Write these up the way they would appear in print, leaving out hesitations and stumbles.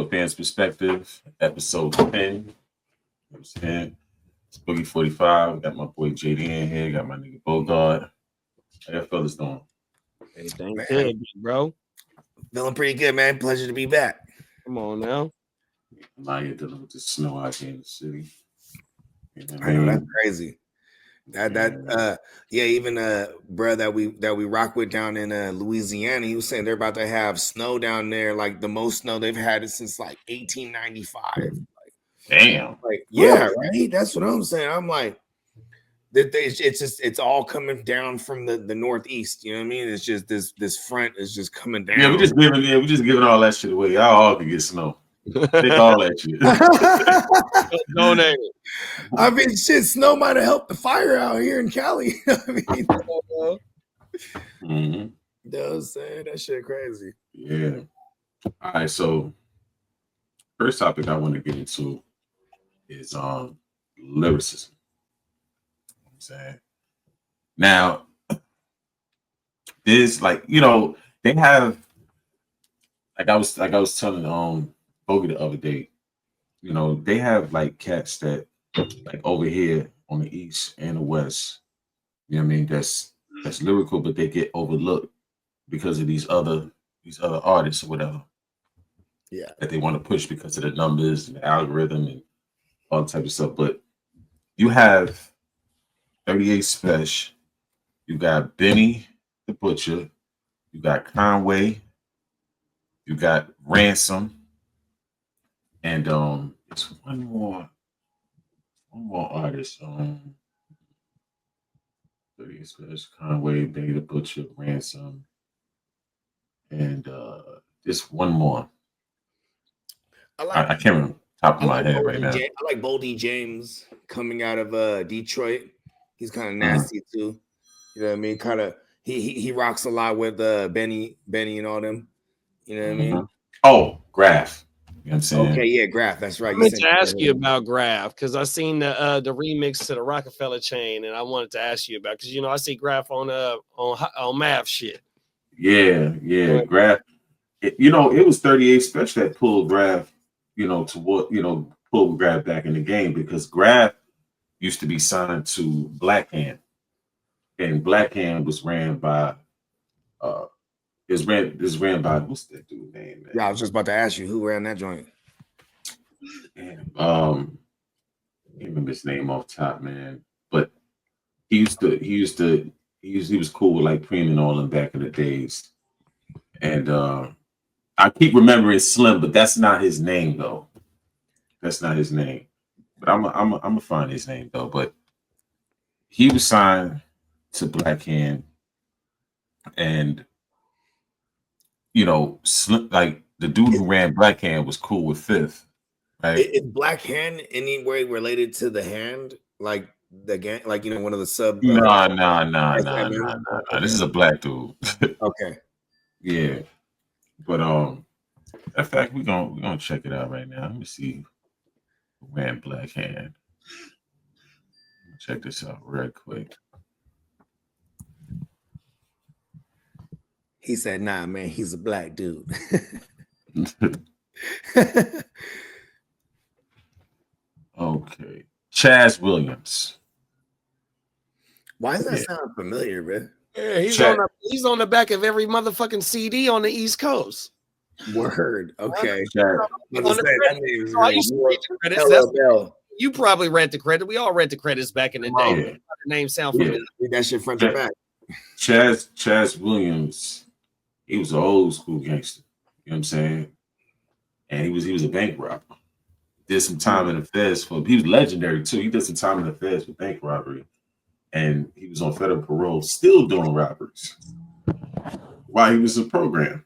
Fans Perspective, episode 10. You know what I'm saying? It's Boogie 45. Got my boy JD in here. Got my nigga Bogard. How y'all fellas doing? Everything good, bro. Feeling pretty good, man. Pleasure to be back. Come on now. I'm out here dealing with the snow out here in the city. You know what I know that's crazy. Even bro that we rock with down in Louisiana, he was saying they're about to have snow down there, like the most snow they've had it since like 1895. Damn. Like, yeah, right. That's what I'm saying. I'm like, it's all coming down from the northeast. You know what I mean? It's just this front is just coming down. Yeah, we just giving all that shit away. Y'all all can get snow. Take all that shit. Donate it. I mean, shit, snow might have helped the fire out here in Cali. I mean, Mm-hmm. You know what I'm saying? That shit crazy. Yeah. All right, so first topic I want to get into is lyricism. You know what I'm saying? Now, there's like, you know, they have like I was telling Bogey the other day, you know, they have like cats that like over here on the east and the west, you know what I mean, that's lyrical, but they get overlooked because of these other artists or whatever. Yeah. That they want to push because of the numbers and the algorithm and all type of stuff. But you have 38 Special, you got Benny the Butcher, you got Conway, you got Ransom, and it's one more artist. 38 Special, Conway, Benny the Butcher, Ransom, and just one more. I can't remember top of my head right now. I like Boldy James coming out of Detroit. He's kind of nasty too. You know what I mean? Kind of he rocks a lot with Benny and all them. You know what I mean? Oh, Graph. You know what I'm saying? Okay, yeah, Graph. That's right. I meant to ask you about Graph because I seen the remix to the Rockefeller Chain, and I wanted to ask you about because you know I see Graph on math shit. Yeah, Graph. You know, it was 38 Special that pulled Graph, you know, pulled Graph back in the game because Graph used to be signed to Black Hand, and Black Hand was ran by is ran by what's that dude name? Man? Yeah, I was just about to ask you who ran that joint. And, I can't remember his name off top, man. But he was cool with like Preem and all them back in the days. And I keep remembering Slim, but that's not his name though. That's not his name. But I'm gonna find his name though. But he was signed to Black Hand, and you know, like the dude who ran Black Hand was cool with Fifth. Right? Is Black Hand any way related to the Hand? Like the gang, like you know, one of the sub. Nah. This is a black dude. Okay. Yeah, but in fact, we're gonna check it out right now. Let me see who ran Black Hand. Check this out real quick. He said, "Nah, man, he's a black dude." Okay, Chaz Williams. Why does that sound familiar, man? Yeah, he's on the back of every motherfucking CD on the East Coast. Word. Okay. You probably read the credit. We all read the credits back in the day. Yeah. The name sound familiar. Read that shit front to back. Chaz Williams, he was an old school gangster. You know what I'm saying? And he was a bank robber. Did some time in the feds he was legendary too. He did some time in the feds for bank robbery. And he was on federal parole, still doing robberies while he was in program.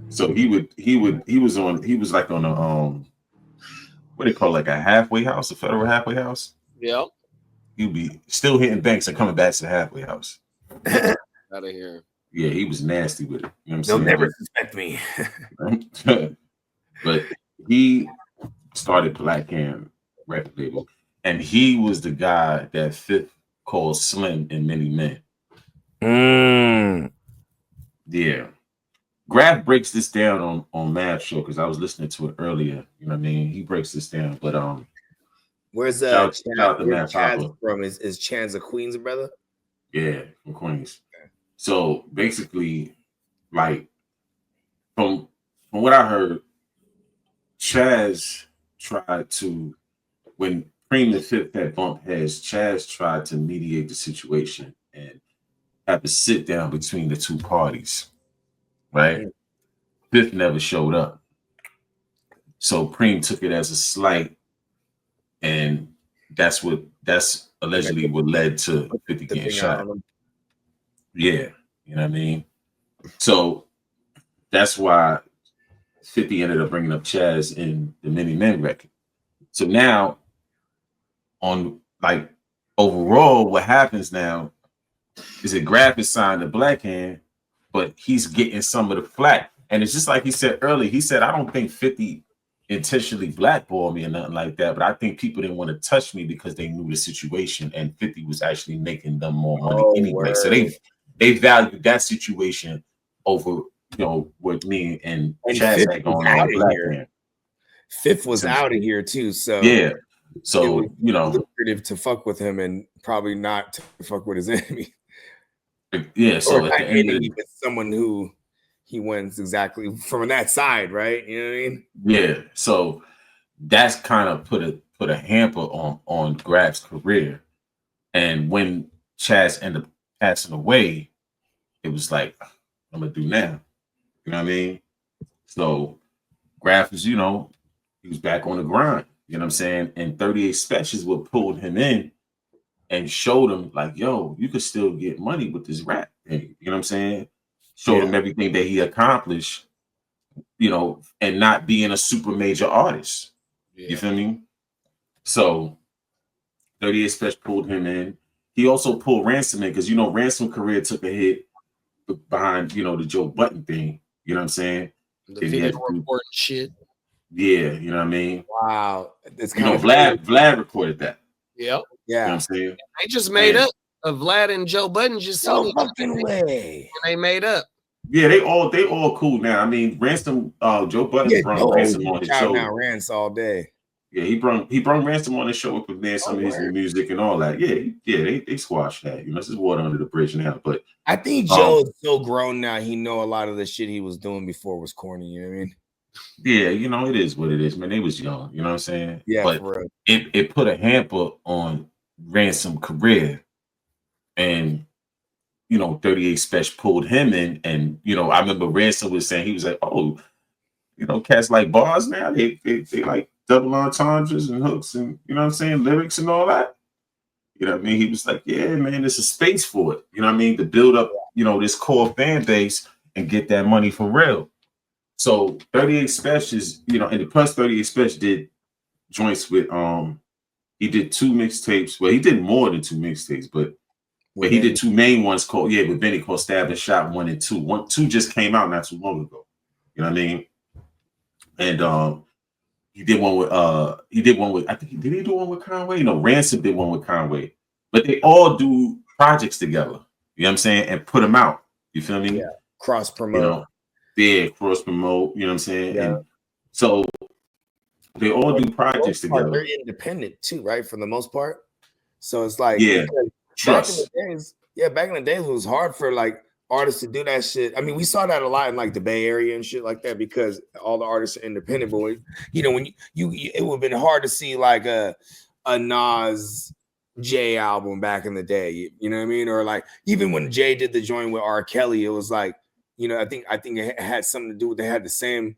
So he was like on a what do they call it, like a halfway house, a federal halfway house. Yep. He'd be still hitting banks and coming back to the halfway house. Out of here. Yeah, he was nasty with it. You know what I'm saying? They'll never suspect me. But he started Black Hand record label. And he was the guy that Fifth called Slim in Many Men. Mm. Yeah. Graf breaks this down on Mav Show because I was listening to it earlier. You know what I mean? He breaks this down, but Where's shout out to where's Matt Chaz Papa. from? Is Chance a Queens brother? Yeah, from Queens. So basically, like from what I heard, Chaz tried to when Cream and Fifth had bumped heads, Chaz tried to mediate the situation and have a sit down between the two parties. Right? Fifth never showed up. So Cream took it as a slight, and that's allegedly what led to 50 getting shot. Yeah, you know what I mean? So that's why 50 ended up bringing up Chaz in the Many Men record. So now, on like overall, what happens now is that Graf is signed to Black Hand, but he's getting some of the flack. And it's just like he said earlier. He said, I don't think 50 intentionally blackballed me or nothing like that, but I think people didn't want to touch me because they knew the situation, and 50 was actually making them more money anyway. Word. So they valued that situation over, with me and Chaz had going on Black Hand. Fifth was out of here too, so yeah. So it was lucrative to fuck with him and probably not to fuck with his enemy. Yeah, so at the end of with someone who he wins exactly from that side, right? You know what I mean? Yeah. So that's kind of put a hamper on Graf's career. And when Chaz ended up passing away, it was like, I'm gonna do now. You know what I mean? So Graf is, he was back on the grind. You know what I'm saying? And 38 Special is what pulled him in and showed him like, yo, you could still get money with this rap thing. You know what I'm saying? Showed him everything that he accomplished, and not being a super major artist. Yeah. You feel me? So 38 Special pulled him in. He also pulled Ransom in because Ransom career took a hit behind the Joe Budden thing. You know what I'm saying? The video report shit. Yeah, you know what I mean? Wow. It's kind of Vlad recorded that. Yep. Yeah. You know what I'm saying? They just made up. Vlad and Joe Budden just seen each fucking way. And they made up. Yeah, they all cool now. I mean, Ransom, Joe Budden brought Ransom on his show. Now Ransom all day. Yeah, he brought Ransom on the show and premiered some of his new music and all that. Yeah, they squashed that. This is water under the bridge now. But I think Joe is so grown now. He know a lot of the shit he was doing before was corny. You know what I mean? Yeah, it is what it is, man. They was young. You know what I'm saying? Yeah, but for real. It put a hamper on Ransom career, and 38 Special pulled him in, and I remember Ransom was saying, he was like, oh, cats like bars now. They like double entendres and hooks and lyrics and all that. You know what I mean? He was like, yeah, man, there's a space for it. You know what I mean? To build up, this core fan base and get that money for real. So 38 Special is, and the plus 38 Special did joints with he did 2 mixtapes. Well, he did more than 2 mixtapes, but he did 2 main ones with Benny called Stab and Shot 1 and 2. 2 just came out not too long ago. You know what I mean? And he did one with I think did he do one with Conway? No, Ransom did one with Conway. But they all do projects together. You know what I'm saying? And put them out. You feel me? Yeah. Cross promote. Cross promote. You know what I'm saying? Yeah. And so they all do projects together. They're independent too, right? For the most part. So it's like trust. Back in the days, it was hard for like artists to do that shit. I mean, we saw that a lot in like the Bay Area and shit like that because all the artists are independent. But when it would have been hard to see like a Nas Jay album back in the day. You know what I mean? Or like even when Jay did the joint with R. Kelly, it was like, I think it had something to do with they had the same.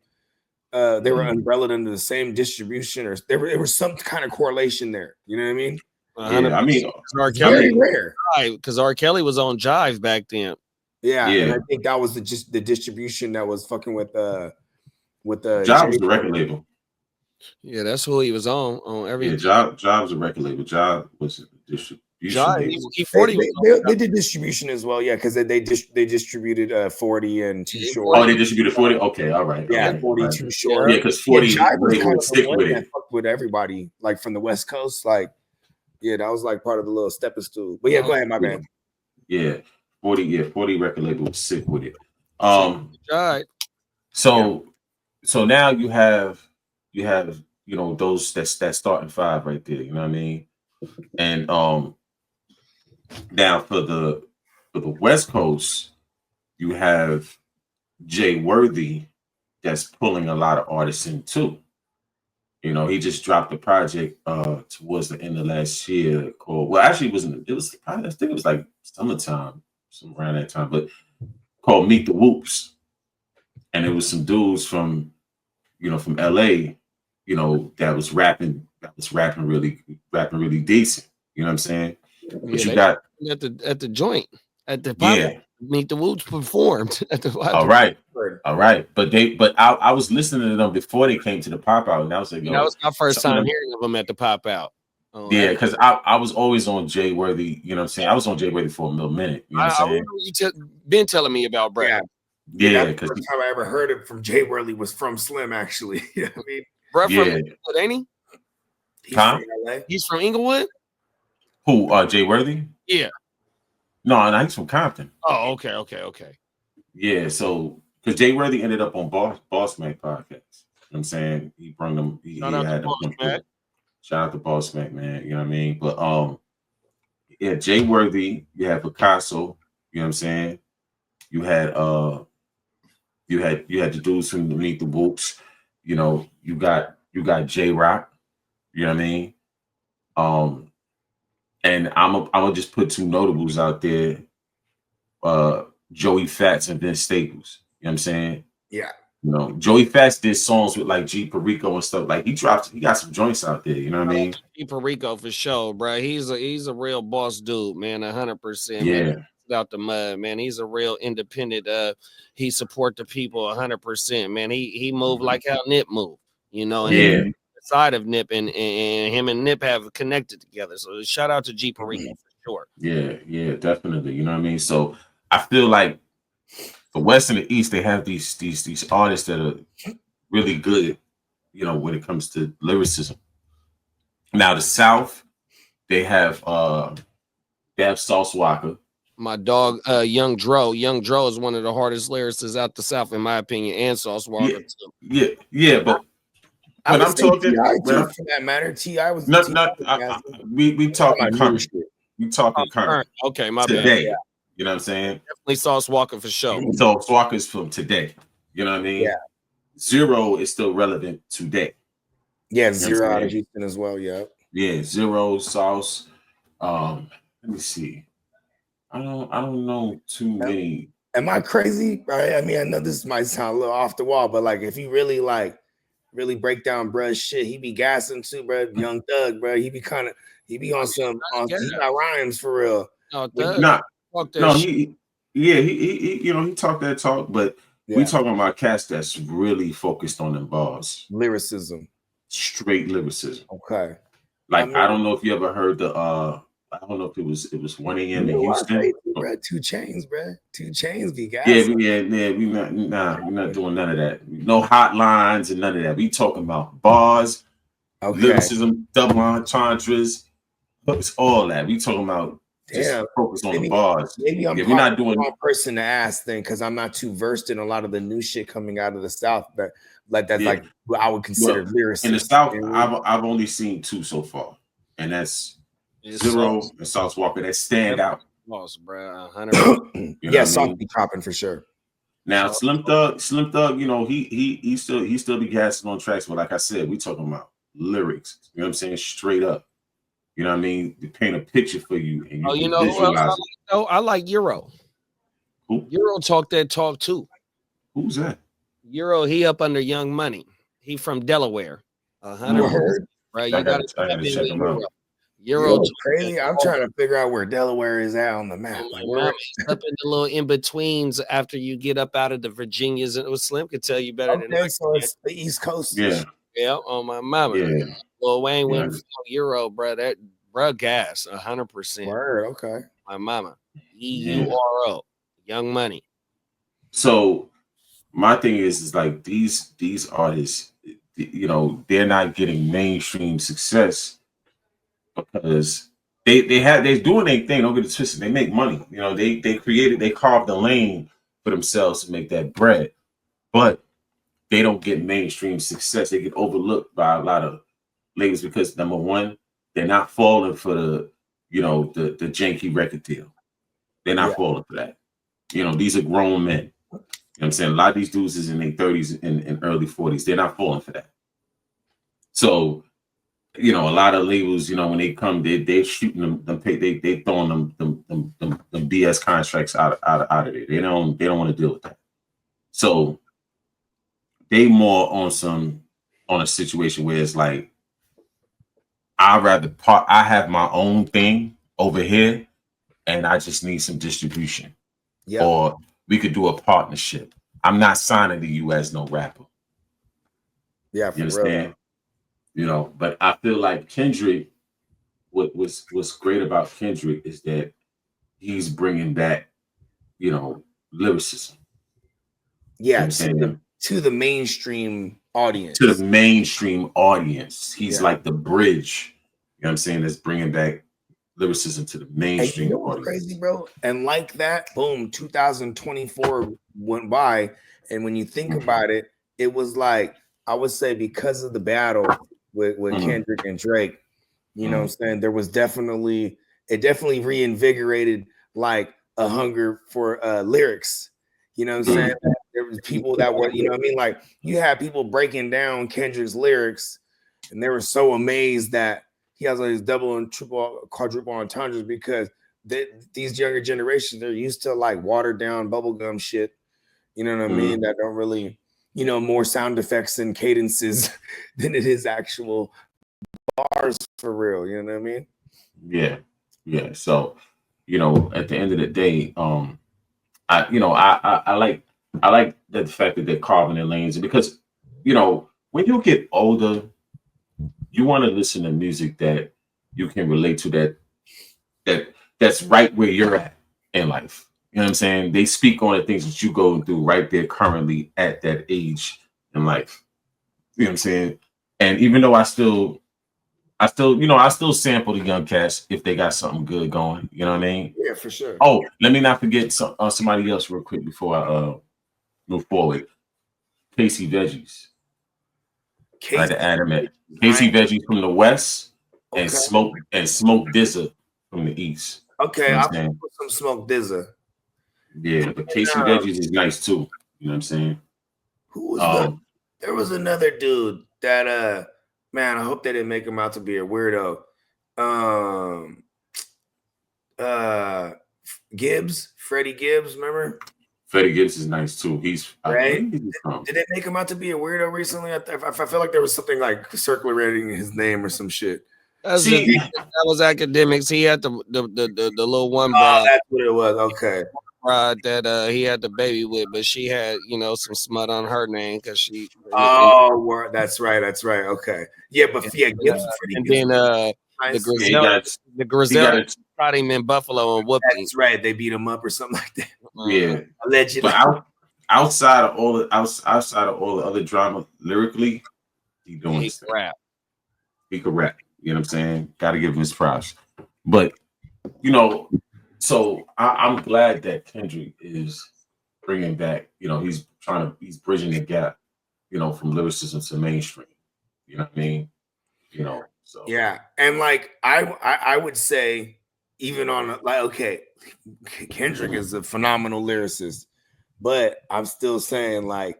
They were umbrellaed under the same distribution, or there was some kind of correlation there. You know what I mean? Yeah, I mean, R. Kelly, very rare because R. Kelly was on Jive back then. Yeah, and I think that was the distribution that was fucking with the Jive was the record label. Yeah, that's who he was on every. Yeah, Jive was a record label. Jive was distribution. E40 they did distribution as well, yeah, because they distributed 40 and Too Short. Oh, they distributed 40. Okay, all right. Yeah, okay, 40 right. Too Short. Yeah, because 40 Jive was kind of stick the one with that it. fucked with everybody, like from the West Coast, like. Yeah, that was like part of the little stepping stool. But yeah, go ahead, my bad. Yeah, 40 record label was sick with it. Right. So so now you have those that starting five right there. You know what I mean? And now for the West Coast, you have Jay Worthy that's pulling a lot of artists in too. He just dropped a project towards the end of last year called actually it was I think it was like summertime, some around that time, but called Meet the Whoops. And it was some dudes from from LA, that was rapping really decent. You know what I'm saying? But Yeah, you they got at the joint at the pop. yeah, Meet the Woods performed at the. all right. All right. But I was listening to them before they came to the pop out, and I was like, That yo, was my first some of time them, hearing of them at the pop out. yeah, because I was always on Jay Worthy, you know what I'm saying? I was on Jay Worthy for a little minute, you know what I'm I saying? remember you been telling me about Brett. Yeah. Yeah, that's the because first time I ever heard it from Jay Worley was from Slim, actually. You know what I mean? Brett from yeah. Inglewood, ain't he? He's Huh? from LA. He's from Inglewood? Who, Jay Worthy? Yeah. No, he's from Compton. Oh, okay. Yeah, so because Jay Worthy ended up on Boss Mac podcast. You know what I'm saying? He brought them, he Shout out to had them Boss come Mac. through. Shout out to Boss Mac, man. You know what I mean? But yeah, Jay Worthy, you had Picasso, you know what I'm saying? You had you had the dudes from Meet the Whoops, you got J Rock, you know what I mean? Um, and I'm gonna just put two notables out there, Joey Fats and Vince Staples. You know what I'm saying? Yeah. Joey Fats did songs with like G Perico and stuff. Like he got some joints out there, you know what I mean? G Perico for sure, bro. He's a real boss dude, man. 100%, man. Yeah. Out the mud, man. He's a real independent. He support the people 100%, man. He moved like how Nip moved, and Yeah. side of Nip and him and Nip have connected together. So shout out to G Perico for sure. Yeah, definitely. You know what I mean? So I feel like the West and the East, they have these artists that are really good, when it comes to lyricism. Now the South, they have Sauce Walker. My dog, Young Dro. Young Dro is one of the hardest lyricists out the South, in my opinion, and Sauce Walker too. Yeah, but when I'm talking, for that matter, T.I. was we talking current. We talking current. Okay, my today. bad. You know what I'm saying? Definitely Sauce Walker for sure. Sauce Walker's from today. You know what I mean? Yeah. Zero is still relevant today. Yeah, Zero out of Houston as well. Yeah. Yeah, Zero, Sauce. Let me see. I don't know too many. Am I crazy? Right? I mean, I know this might sound a little off the wall, but like if you really break down bruh's shit, he be gassing too, bro. Young Thug, bro. He be on some he got rhymes for real. No, he talked that talk, but we talking about cats that's really focused on them bars. Lyricism. Straight lyricism. Okay. Like I don't know if you ever heard the I don't know if it was 1 a.m. in Houston. Bro, 2 Chainz, bro. 2 Chainz be guys. Yeah. We're not doing none of that. No hotlines and none of that. We talking about bars, lyricism, double entendres, hooks, all that. We talking about just focus on the bars. Maybe I'm we're not doing the wrong person to ask then because I'm not too versed in a lot of the new shit coming out of the South, but like what I would consider lyrics. In the South, I've only seen 2 so far, and that's Zero and Sauce Walker that stand out. Sauce, bro. 100%. Yeah, Sauce be popping for sure. Now Slim Thug, he still be gassing on tracks, but like I said, we talking about lyrics. You know what I'm saying? Straight up. You know what I mean? They paint a picture for you, and you can visualize it. I like Euro. Who? Euro talk that talk too. Who's that? Euro, he up under Young Money. He from Delaware. 100%. Right, you got to check him out. Euro crazy. I'm trying to figure out where Delaware is at on the map. Like where up in the little in betweens after you get up out of the Virginias, and it was Slim could tell you better than I. So it's the East Coast. Yeah, on my mama. Yeah, Lil Wayne went from Euro, bro. That bro gas 100%. Word, okay. My mama, EURO, Young Money. So my thing is like these artists, they're not getting mainstream success because they're doing their thing. Don't get it twisted. They make money. They carved a lane for themselves to make that bread. But they don't get mainstream success. They get overlooked by a lot of labels because number one, they're not falling for the, the janky record deal. They're not falling for that. These are grown men. You know what I'm saying? A lot of these dudes is in their 30s and early 40s. They're not falling for that. So, a lot of labels, when they come, they're shooting them, they throwing them BS contracts out of there. They don't want to deal with that. So they more on a situation where it's like, I have my own thing over here and I just need some distribution. Yeah. Or we could do a partnership. I'm not signing to you as no rapper. Yeah, you understand? Real. But I feel like Kendrick, what's great about Kendrick is that he's bringing back, lyricism. Yeah, to the mainstream audience. To the mainstream audience. He's like the bridge, you know what I'm saying, that's bringing back lyricism to the mainstream audience. Crazy, bro. And like that, boom, 2024 went by. And when you think about it, it was like, I would say because of the battle with Kendrick and Drake, you know what I'm saying? There was definitely reinvigorated like a hunger for lyrics. You know what I'm saying? There was people that were, you know what I mean? Like you had people breaking down Kendrick's lyrics and they were so amazed that he has all these double and triple, quadruple entendres because these younger generations, they're used to like watered down bubblegum shit. You know what I mean? That don't really, more sound effects and cadences than it is actual bars for real. You know what I mean? Yeah. Yeah. So, at the end of the day, I like the fact that they're carving their lanes because, when you get older, you want to listen to music that you can relate to that's right where you're at in life. You know what I'm saying? They speak on the things that you go through right there currently at that age in life. You know what I'm saying? And even though I still sample the young cats if they got something good going. You know what I mean? Yeah, for sure. Oh, let me not forget somebody else real quick before I move forward. Casey Veggies. I had to add him in. Casey Veggies from the West and Smoke Dizza from the East. Okay, I'll put some Smoke Dizza. Yeah, but Casey Veggies is nice too. You know what I'm saying? Who was there was another dude that man, I hope they didn't make him out to be a weirdo. Freddie Gibbs, remember? Freddie Gibbs is nice too. He's right. Did they make him out to be a weirdo recently? I feel like there was something like circulating his name or some shit. That was academics. He had the little one bride. That's what it was. Okay. Bride that he had the baby with, but she had some smut on her name because she. That's right. Okay. Yeah, but Gibbs. And then the Griselda shot him in Buffalo and whooped him. That's right. They beat him up or something like that. Yeah, allegedly. But outside of all the other drama, lyrically, he can rap. He could rap. You know what I'm saying? Got to give him his props. But so I'm glad that Kendrick is bringing back. He's bridging the gap. From lyricism to mainstream. You know what I mean? So yeah, and like I would say, even on like Kendrick is a phenomenal lyricist, but I'm still saying like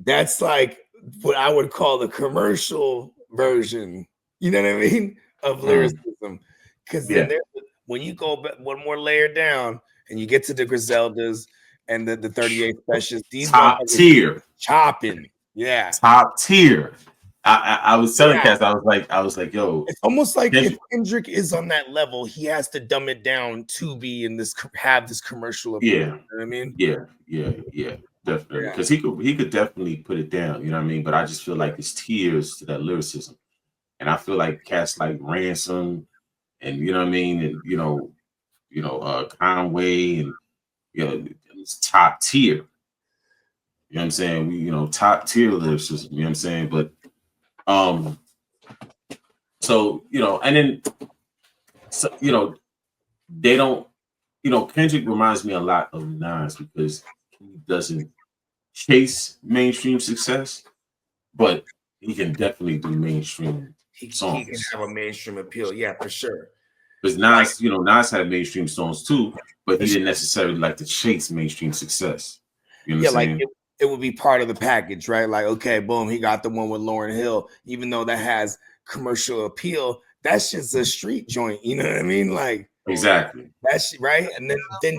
that's like what I would call the commercial version. You know what I mean of lyricism, because then when you go one more layer down and you get to the Griseldas and the 38 specials, these top tier chopping, top tier. I was telling Cass, I was like, yo, it's almost like if Kendrick is on that level, he has to dumb it down to be in this, have this commercial appeal. You know what I mean? Yeah, definitely. Because he could definitely put it down, you know what I mean? But I just feel like it's tiers to that lyricism. And I feel like cats like Ransom and you know what I mean, and Conway and it's top tier. You know what I'm saying? Top tier lyricism, you know what I'm saying? But so and then they don't Kendrick reminds me a lot of Nas because he doesn't chase mainstream success, but he can definitely do mainstream He can songs. have a mainstream appeal, yeah, for sure. Because Nas, Nas had mainstream songs too, but he didn't necessarily like to chase mainstream success. You know what I'm saying? It would be part of the package, right? Like, okay, boom, he got the one with Lauryn Hill, even though that has commercial appeal. That's just a street joint, you know what I mean? Like, exactly. That's right. And then he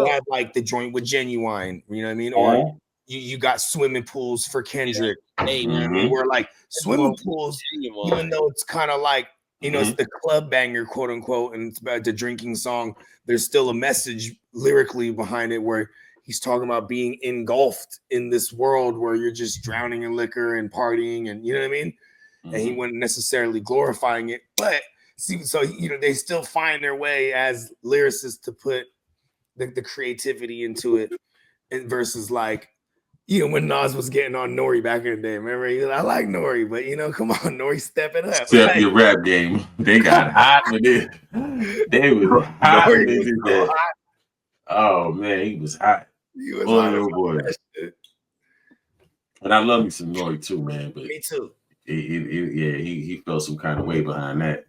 had like the joint with Genuine, you know what I mean? Or you got Swimming Pools for Kendrick. You know what I mean? Where like Swimming Pools, even though it's kind of like, it's the club banger, quote unquote, and it's about the drinking song, there's still a message lyrically behind it where he's talking about being engulfed in this world where you're just drowning in liquor and partying, and you know what I mean? And he wasn't necessarily glorifying it, but see, so they still find their way as lyricists to put the creativity into it, and versus like, when Nas was getting on Nori back in the day. Remember, he was like, I like Nori, but come on, Nori, step it up. Step your rap game. They got hot with it. They was hot when they did that. Oh man, he was hot. He was hot. Boy. And I love me some Nori too, man. But me too. He felt some kind of way behind that,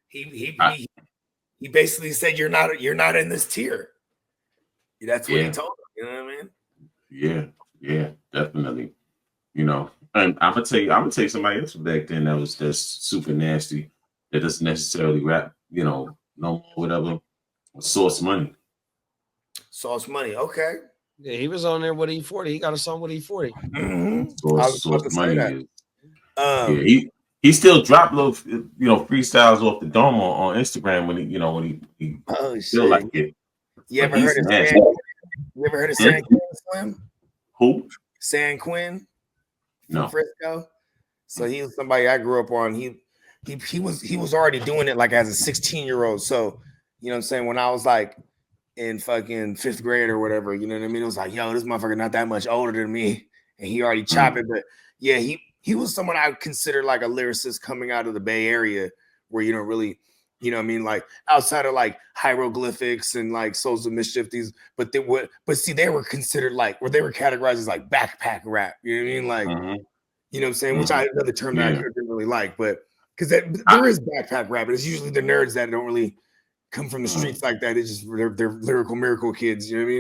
He basically said you're not in this tier. That's what he told him. You know what I mean? Yeah, definitely. And I'm gonna tell you somebody else from back then that's super nasty, that doesn't necessarily rap, no whatever. Sauce Money. Sauce Money, okay. Yeah, he was on there with E40. He got a song with E40. Sauce Money is. He still dropped little, freestyles off the dome on Instagram when he feel like it. You ever heard of San Quinn, Slim? Who? San Quinn from No. Frisco. So he was somebody I grew up on. He was already doing it like as a 16-year-old. So you know what I'm saying, when I was like in fucking 5th grade or whatever, you know what I mean? It was like, yo, this motherfucker not that much older than me, and he already chopping. But yeah, he was someone I would consider like a lyricist coming out of the Bay Area, where you don't really, you know what I mean, like outside of like Hieroglyphics and like Souls of Mischief, but they were considered like, or they were categorized as like backpack rap. You know what I mean? Like, you know what I'm saying? Which another term that I didn't really like, but because there is backpack rap, but it's usually the nerds that don't really come from the streets like that. It's just they're lyrical miracle kids. You know what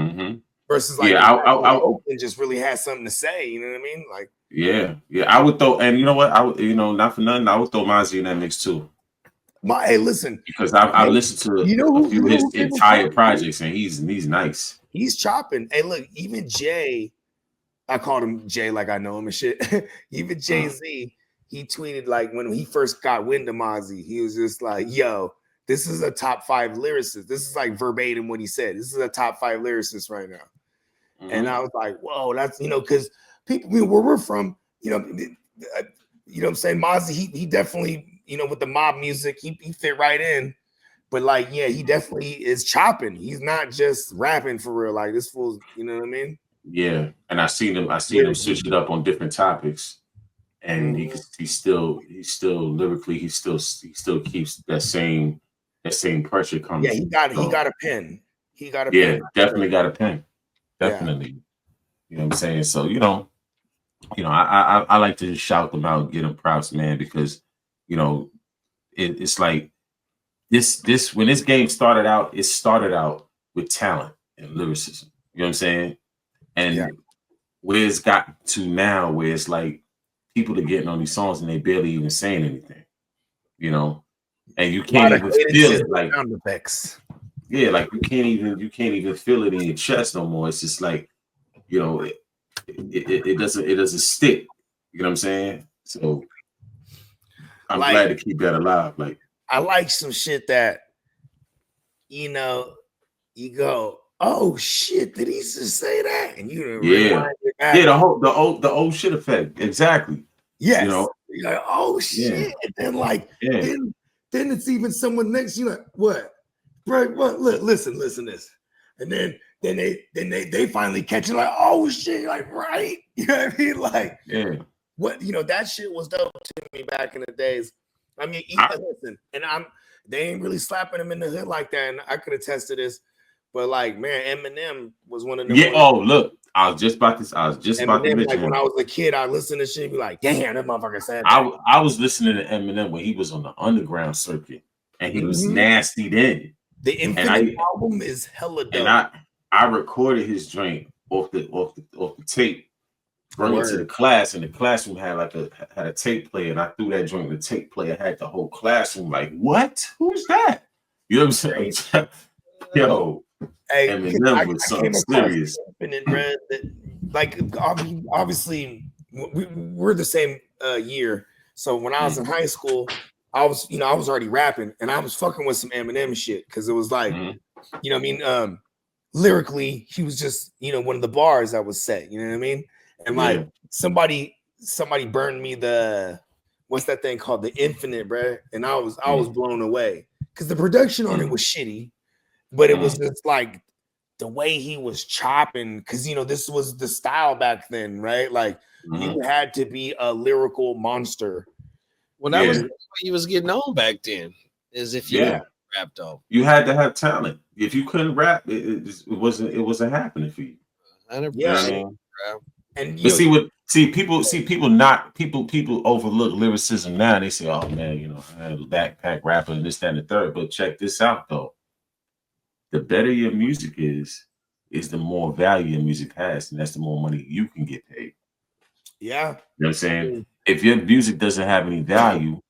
I mean? Versus like, Oakland just really has something to say. You know what I mean? Like, yeah. I would throw, and you know what? Not for nothing, I would throw Mozzie in that mix too. Hey, listen, because I listened to a few of his entire projects, and he's nice. He's chopping. Hey, look, even Jay, I called him Jay like I know him and shit. Even Jay-Z, he tweeted like when he first got wind of Mozzie, he was just like, yo, this is a top 5 lyricist. This is like verbatim what he said. This is a top 5 lyricist right now. And I was like, whoa, that's, because people, where we're from, you know what I'm saying? Mozzie, he definitely, with the mob music, he fit right in. But like, yeah, he definitely is chopping. He's not just rapping for real. Like this fool's, you know what I mean? Yeah. And I seen him switch it up on different topics. And he still lyrically, he still keeps that same pressure coming. Yeah, he got a pen. He got a pen. Yeah, definitely got a pen. Definitely. Yeah. You know what I'm saying? So, I like to just shout them out, get them props, man, because it's like this when this game started out, it started out with talent and lyricism. You know what I'm saying? And where it's got to now, where it's like people are getting on these songs and they barely even saying anything, and you can't even feel it, like sound effects. Yeah, like you can't even feel it in your chest no more. It's just like, it doesn't stick. You know what I'm saying? So I'm glad to keep that alive. Like, I like some shit that, you go, oh shit, did he just say that? And the old shit effect. Exactly. Yes. You're like, oh shit. And then like then it's even someone next, you're like, what? Bro, what? Listen this. And then they finally catch it, like, oh shit, like, right? You know what I mean? Like, what, that shit was dope to me back in the days. I mean, listen, and they ain't really slapping him in the hood like that, and I could attest to this. But like, man, Eminem was one of them. Yeah. Oh, look, I was just about to Eminem, mention like him. when I was a kid, I listened to shit, be like, damn, that motherfucker said that. I was listening to Eminem when he was on the underground circuit, and he was nasty then. The Infinite album is hella dope. And I recorded his joint off the tape, brought it to the class, and the classroom had a tape player, and I threw that joint. The tape player had the whole classroom like, what? Who's that? You know what I'm saying? Yo, hey, Eminem was something serious. Infinite, bro, like obviously we're the same year. So when I was in high school, I was already rapping, and I was fucking with some Eminem shit because it was like, you know what I mean? Lyrically, he was just, one of the bars that was set, you know what I mean? And like somebody burned me the, what's that thing called? The Infinite, bro. And I was blown away because the production on it was shitty, but it was just like the way he was chopping, because this was the style back then, right? Like you had to be a lyrical monster. Well, that was the way he was getting on back then. Is if you rapped though, you had to have talent. If you couldn't rap, it wasn't happening for you. 100%. And but people overlook lyricism now. They say, "Oh man, I had a backpack rapper and this, that, and the third." But check this out though. The better your music is the more value your music has, and that's the more money you can get paid. Yeah. You know what I'm saying? If your music doesn't have any value,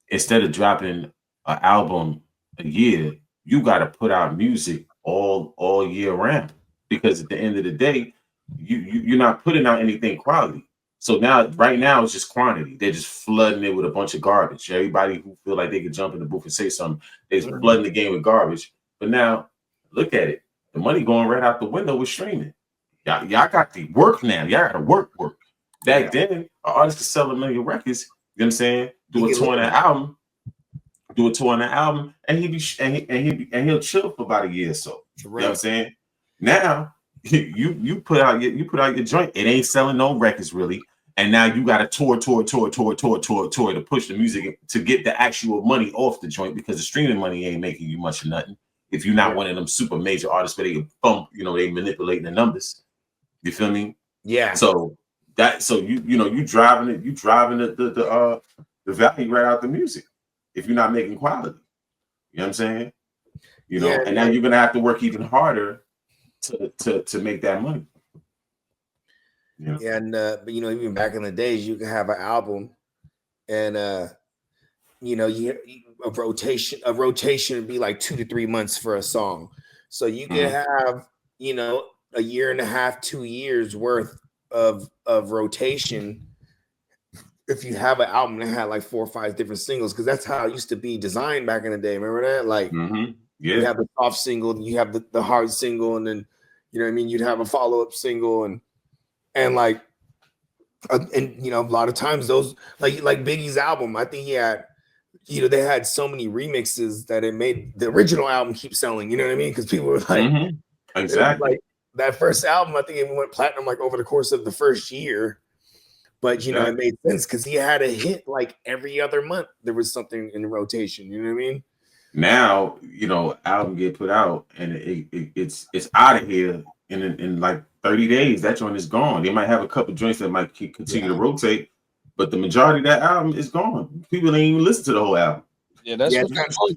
instead of dropping an album a year, you got to put out music all year round, because at the end of the day, you're not putting out anything quality. So right now it's just quantity. They're just flooding it with a bunch of garbage. Everybody who feel like they can jump in the booth and say something, they're flooding the game with garbage. But now look at it. The money going right out the window with streaming. Y'all got the work now. Y'all got to work. Back then, an artist could sell 1 million records. You know what I'm saying? Do a tour on that album, and he'll chill for about a year or so. You know what I'm saying? Now you put out your joint. It ain't selling no records really, and now you got to tour to push the music to get the actual money off the joint, because the streaming money ain't making you much of nothing. If you're not one of them super major artists where they can bump, they manipulating the numbers. You feel me? Yeah. So you driving the value right out the music if you're not making quality. You know what I'm saying? And now you're gonna have to work even harder to make that money. Yeah, and but even back in the days, you could have an album, and a rotation would be like 2 to 3 months for a song. So you could have a year and a half, 2 years worth of rotation if you have an album that had like 4 or 5 different singles, because that's how it used to be designed back in the day. Remember that? Like you have the soft single, you have the hard single, and then you'd have a follow-up single, and like a lot of times those like Biggie's album, I think he had they had so many remixes that it made the original album keep selling. You know what I mean? Because people were like, exactly. Like that first album, I think it went platinum like over the course of the first year. But it made sense because he had a hit like every other month. There was something in rotation. You know what I mean? Now album get put out and it's out of here in like 30 days. That joint is gone. They might have a couple joints that might continue to rotate, but the majority of that album is gone. People ain't even listen to the whole album. Yeah, that's what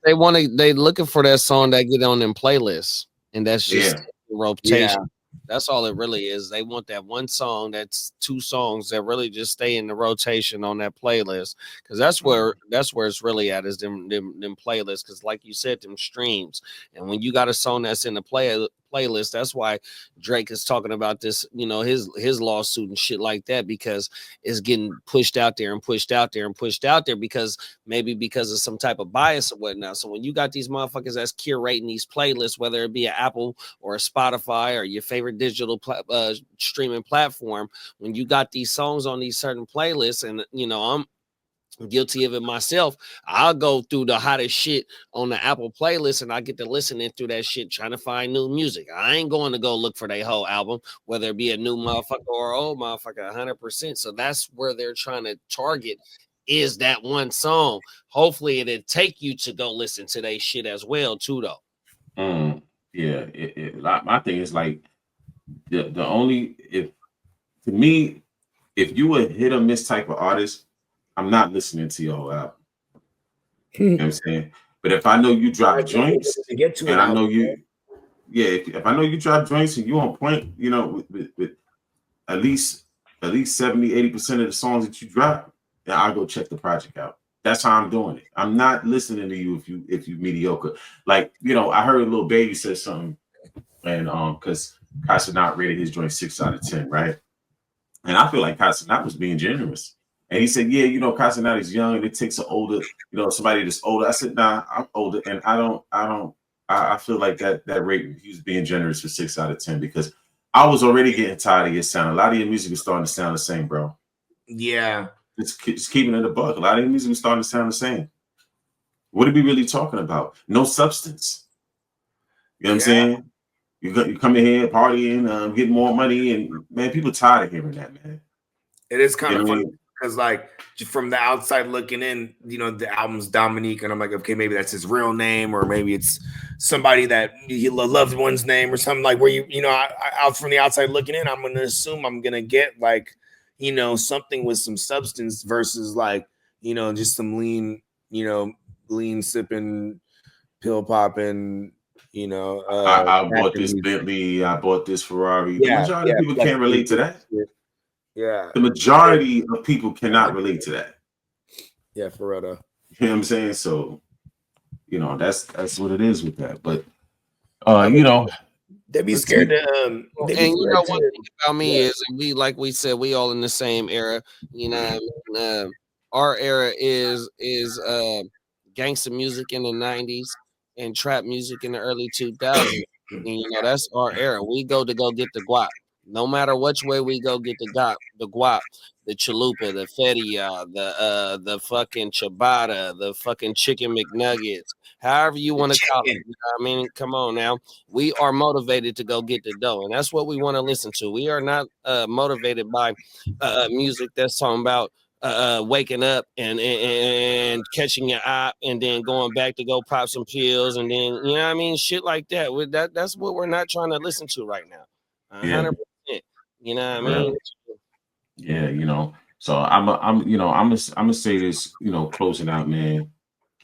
they want to. They looking for that song that get on them playlists, and that's just rotation. That's all it really is. They want that one song, that's 2 songs that really just stay in the rotation on that playlist, because that's where it's really at, is them playlists. Because like you said, them streams, and when you got a song that's in the playlist, that's why Drake is talking about this, his lawsuit and shit like that, because it's getting pushed out there because of some type of bias or whatnot. So when you got these motherfuckers that's curating these playlists, whether it be an Apple or a Spotify or your favorite digital streaming platform, when you got these songs on these certain playlists, and I'm guilty of it myself, I'll go through the hottest shit on the Apple playlist, and I get to listening through that shit trying to find new music. I ain't going to go look for their whole album, whether it be a new motherfucker or old motherfucker, 100%. So that's where they're trying to target, is that one song. Hopefully it'll take you to go listen to their shit as well too, though. Yeah, my thing is like the only if to me if you a hit or miss type of artist, I'm not listening to your whole album. You know what I'm saying? But if I know you drop joints to get to and an I know album, you, yeah, if I know you drop joints and you on point, you know, with at least 70-80% of the songs that you drop, then I'll go check the project out. That's how I'm doing it. I'm not listening to you if you mediocre. Like, you know, I heard a little baby said something, and because Casanat rated his joint 6 out of 10, right? And I feel like Casanat was being generous. And he said, yeah, you know, Casanat is young and it takes an older, you know, somebody that's older. I said, nah, I'm older. And I feel like that rate, he was being generous for 6 out of 10 because I was already getting tired of your sound. A lot of your music was starting to sound the same, bro. Yeah. It's keeping it a buck. A lot of your music was starting to sound the same. What are we really talking about? No substance. You know what I'm saying? You come in here partying, getting more money, and man, people tired of hearing that, man. It is kind You know of what I funny mean? because, like, from the outside looking in, you know, the album's Dominique, and I'm like, okay, maybe that's his real name, or maybe it's somebody that he loved one's name, or something like where you know, out from the outside looking in, I'm gonna assume I'm gonna get like, you know, something with some substance versus like, you know, just some lean, you know, lean sipping, pill popping. You know, I bought this Bentley, I bought this Ferrari. The majority of people can't relate to that. Yeah. The majority of people cannot relate to that. Yeah, for real though. You know what I'm saying? So, you know, that's what it is with that. But I mean, you know, they'd be scared to and you know one thing about me is we, like we said, we all in the same era. You know, our era is gangster music in the 90s and trap music in the early 2000s. And you know, that's our era. We go get the guap. No matter which way we go get the guap, the chalupa, the fedia, the fucking ciabatta, the fucking chicken McNuggets, however you want to call it. You know what I mean, come on now. We are motivated to go get the dough, and that's what we want to listen to. We are not motivated by music that's talking about waking up and catching your eye and then going back to go pop some pills and then you know what I mean, shit like that. That's what we're not trying to listen to right now. 100%. You know what I mean? Yeah, you know. So I'm gonna say this, you know, closing out, man.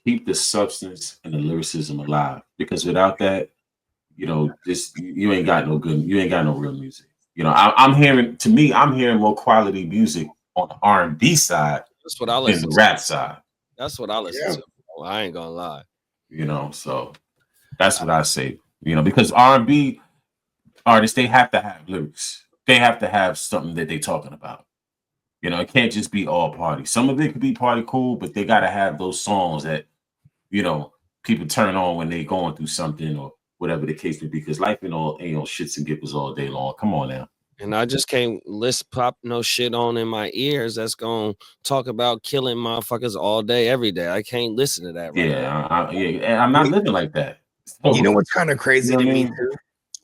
Keep the substance and the lyricism alive because without that, you know, you ain't got no real music. You know, I'm hearing more quality music on the R&B side That's what I than listen the to. rap side. That's what I listen to. I ain't gonna lie. You know, so that's what I say. You know, because R&B artists, they have to have lyrics. They have to have something that they're talking about. You know, it can't just be all party. Some of it could be party cool, but they gotta have those songs that, you know, people turn on when they going through something or whatever the case may be. Because life ain't all shits and giggles all day long. Come on now. And I just can't pop no shit on in my ears that's gonna talk about killing motherfuckers all day, every day. I can't listen to that right now. And I'm not living like that. So, you know what's kind of crazy to me mean? too?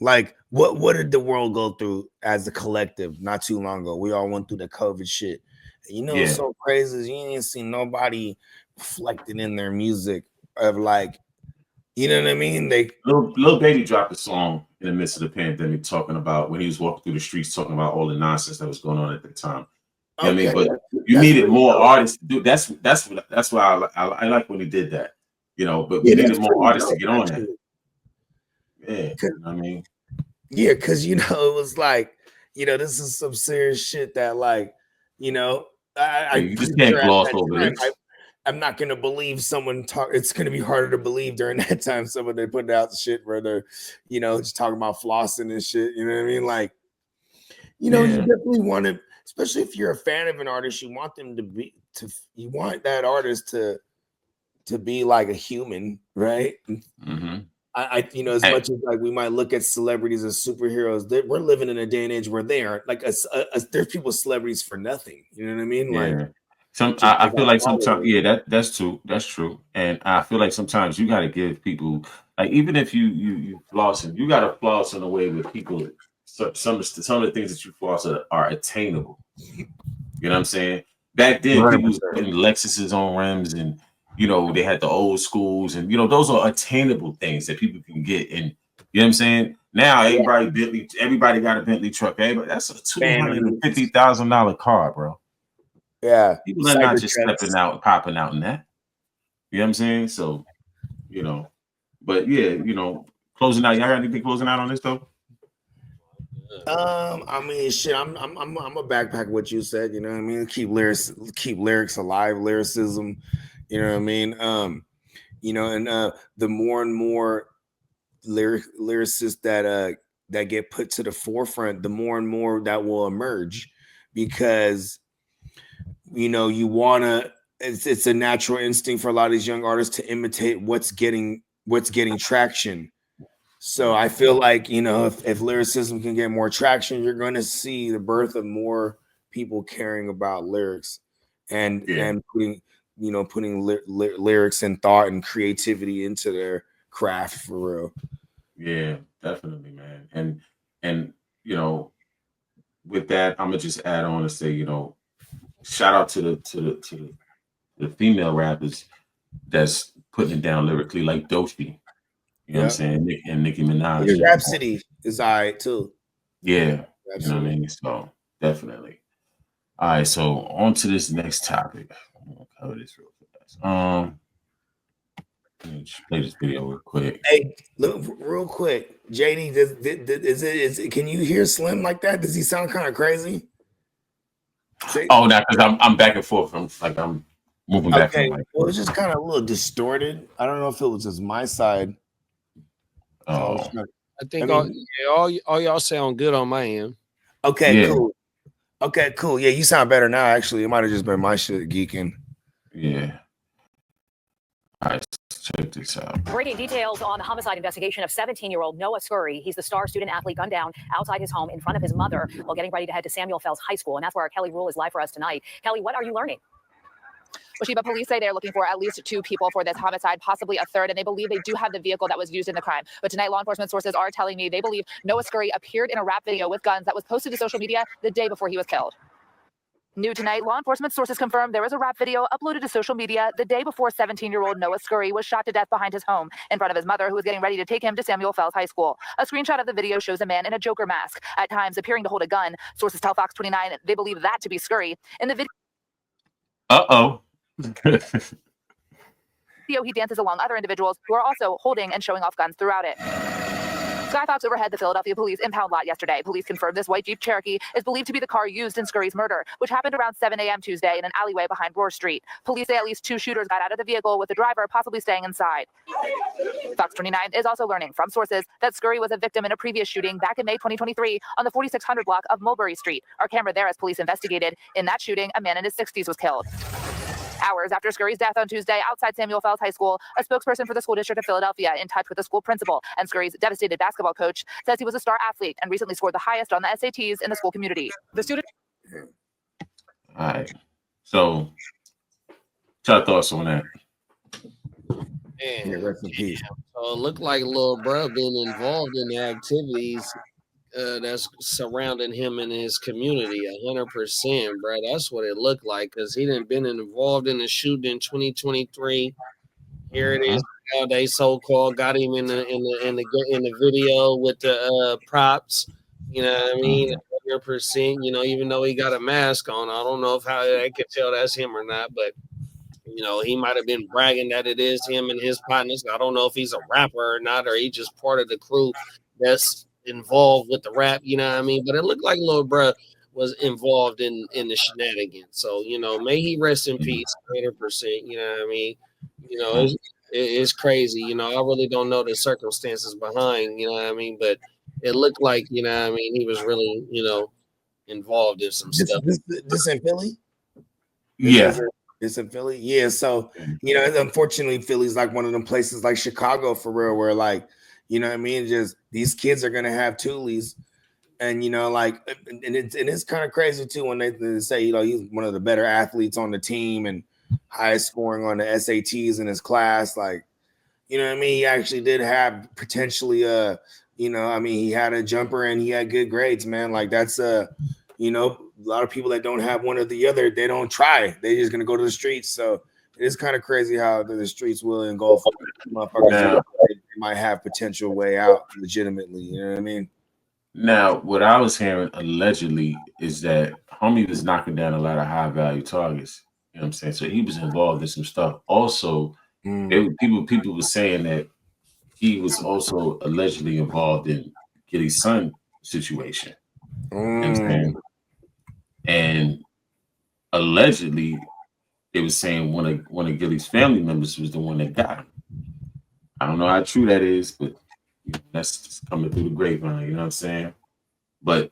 Like, what did the world go through as a collective not too long ago? We all went through the COVID shit. You know, what's so crazy is you ain't seen nobody reflecting in their music of like, you know what I mean? They Lil Baby dropped a song in the midst of the pandemic talking about when he was walking through the streets talking about all the nonsense that was going on at the time. You know what I mean? But you needed more artists to do that's why I like when he did that. You know, but we needed more artists to get on that. Yeah, you know what I mean? Yeah, because you know, it was like, you know, this is some serious shit that, like, you know, You just can't gloss over this. I'm not gonna believe someone talk. It's gonna be harder to believe during that time someone they put out shit where they're, you know, just talking about flossing and shit. You know what I mean? Like, you know, you definitely want to, especially if you're a fan of an artist, you want them you want that artist to be like a human, right? Mm-hmm. You know, as much as like we might look at celebrities as superheroes, we're living in a day and age where they aren't like there's people celebrities for nothing. You know what I mean? Like, I feel like sometimes, that's true, and I feel like sometimes you got to give people, like, even if you flossing, you got to floss in a way where people some of the things that you floss are attainable. You know what I'm saying? Back then, 100%. people was putting Lexuses on rims, and you know they had the old schools, and you know those are attainable things that people can get, and You know what I'm saying? Now everybody got a Bentley truck. That's a $250,000 car, bro. Yeah. People are not just stepping out, popping out in that. You know what I'm saying? So, but yeah, closing out. Y'all got anything closing out on this though? I mean, shit. I'm a backpack. What you said, you know what I mean. Keep lyrics alive, lyricism. You know what I mean. And the more and more lyricists that get put to the forefront, the more and more that will emerge, because you wanna. It's a natural instinct for a lot of these young artists to imitate what's getting traction. So I feel like, if lyricism can get more traction, you're going to see the birth of more people caring about lyrics and putting lyrics and thought and creativity into their craft for real. Yeah, definitely, man. And with that, I'm gonna just add on and say, shout out to the female rappers that's putting it down lyrically, like Doshi. You know what I'm saying? And Nicki Minaj. Rhapsody is all right too. Yeah. Absolutely. You know what I mean? So definitely. All right. So on to this next topic. I'm gonna cover this real fast. Let me just play this video real quick. Hey, look real quick. JD, can you hear Slim like that? Does he sound kind of crazy? Oh, now because I'm back and forth. I'm moving back. Okay. Well, it's just kind of a little distorted. I don't know if it was just my side. Oh, I think all y'all sound good on my end. Okay, cool. Okay, cool. Yeah, you sound better now. Actually, it might have just been my shit geeking. Yeah. All right, check this out. Breaking details on the homicide investigation of 17-year-old Noah Scurry. He's the star student athlete gunned down outside his home in front of his mother while getting ready to head to Samuel Fells High School. And that's where our Kelly Rule is live for us tonight. Kelly, what are you learning? Well, Sheba, police say they're looking for at least 2 people for this homicide, possibly a third, and they believe they do have the vehicle that was used in the crime. But tonight, law enforcement sources are telling me they believe Noah Scurry appeared in a rap video with guns that was posted to social media the day before he was killed. New tonight, law enforcement sources confirm there was a rap video uploaded to social media the day before 17-year-old Noah Scurry was shot to death behind his home in front of his mother, who was getting ready to take him to Samuel Fells High School. A screenshot of the video shows a man in a Joker mask, at times appearing to hold a gun. Sources tell Fox 29 they believe that to be Scurry. In the video, he dances along other individuals who are also holding and showing off guns throughout it. Skyfox overhead the Philadelphia police impound lot yesterday. Police confirmed this white Jeep Cherokee is believed to be the car used in Scurry's murder, which happened around 7 a.m. Tuesday in an alleyway behind Roar Street. Police say at least 2 shooters got out of the vehicle, with the driver possibly staying inside. Fox 29 is also learning from sources that Scurry was a victim in a previous shooting back in May 2023 on the 4600 block of Mulberry Street. Our camera there as police investigated. In that shooting, a man in his 60s was killed. Hours after Scurry's death on Tuesday outside Samuel Fells High School, a spokesperson for the school district of Philadelphia, in touch with the school principal and Scurry's devastated basketball coach, says he was a star athlete and recently scored the highest on the SATs in the school community. The student. All right. So, what's your thoughts on that? Man, so it looked like little bro been involved in the activities that's surrounding him and his community 100%, bro. That's what it looked like, because he didn't been involved in the shooting in 2023. Here it is. Now they so-called got him in the video with the props. You know what I mean? 100%. Even though he got a mask on, I don't know if how they could tell that's him or not, but he might have been bragging that it is him and his partners. I don't know if he's a rapper or not, or he just part of the crew that's involved with the rap, you know what I mean? But it looked like little bruh was involved in the shenanigans. So, may he rest in peace, 100%, you know what I mean? It's crazy. I really don't know the circumstances behind, you know what I mean? But it looked like, he was really, involved in some stuff. This in Philly? Yeah. It's in Philly? Yeah. So, unfortunately, Philly's like one of them places like Chicago for real, where like, you know what I mean? Just these kids are gonna have toolies, and and it's kind of crazy too when they say he's one of the better athletes on the team and highest scoring on the SATs in his class. Like, you know what I mean? He actually did have potentially he had a jumper and he had good grades, man. Like that's a lot of people that don't have one or the other, they don't try. They're just gonna go to the streets. So it's kind of crazy how the streets will engulf motherfuckers might have potential way out legitimately. You know what I mean? Now, what I was hearing allegedly is that homie was knocking down a lot of high value targets. You know what I'm saying? So he was involved in some stuff. Also, people were saying that he was also allegedly involved in Gilly's son situation. You know what I'm saying? And allegedly, they were saying one of Gilly's family members was the one that got him. I don't know how true that is, but that's just coming through the grapevine. You know what I'm saying? But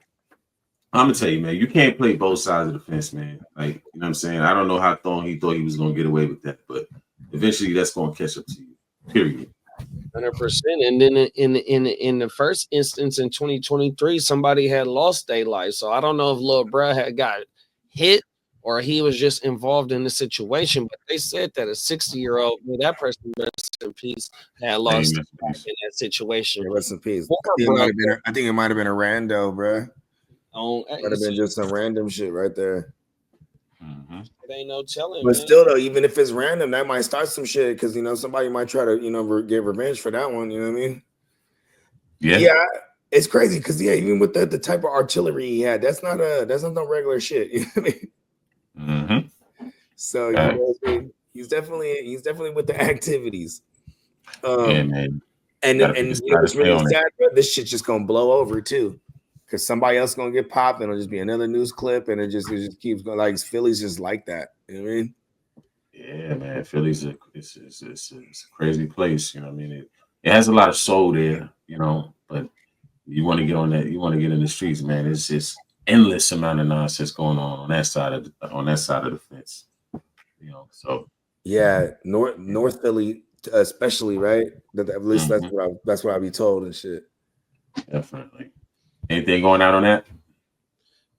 I'm gonna tell you, man, you can't play both sides of the fence, man. Like, you know what I'm saying? I don't know how long he thought he was gonna get away with that, but eventually that's gonna catch up to you. Period. 100%. And then in the first instance in 2023, somebody had lost their life. So I don't know if Lil Bruh had got hit or he was just involved in the situation. But they said that a 60-year-old, that person, rest in peace, had lost in that situation. Yeah, rest in peace. I think it might have been a rando, bro. Might have been just some random shit right there. It ain't no telling. But man. still, though, even if it's random, that might start some shit because somebody might try to get revenge for that one. You know what I mean? Yeah, it's crazy because even with the type of artillery he had, that's not no regular shit. You know what I mean? So he's definitely with the activities. Yeah, man. And what's really sad, bro, this shit's just gonna blow over too. Because somebody else gonna get popped, and it'll just be another news clip, and it just keeps going. Like Philly's just like that. You know what I mean? Yeah, man. Philly's it's a crazy place. You know what I mean? It has a lot of soul there, but you want to get on that, you want to get in the streets, man. It's just endless amount of nonsense going on that side of the fence. So yeah, North Philly especially, right? At least that's what I be told and shit. Definitely. Anything going out on that?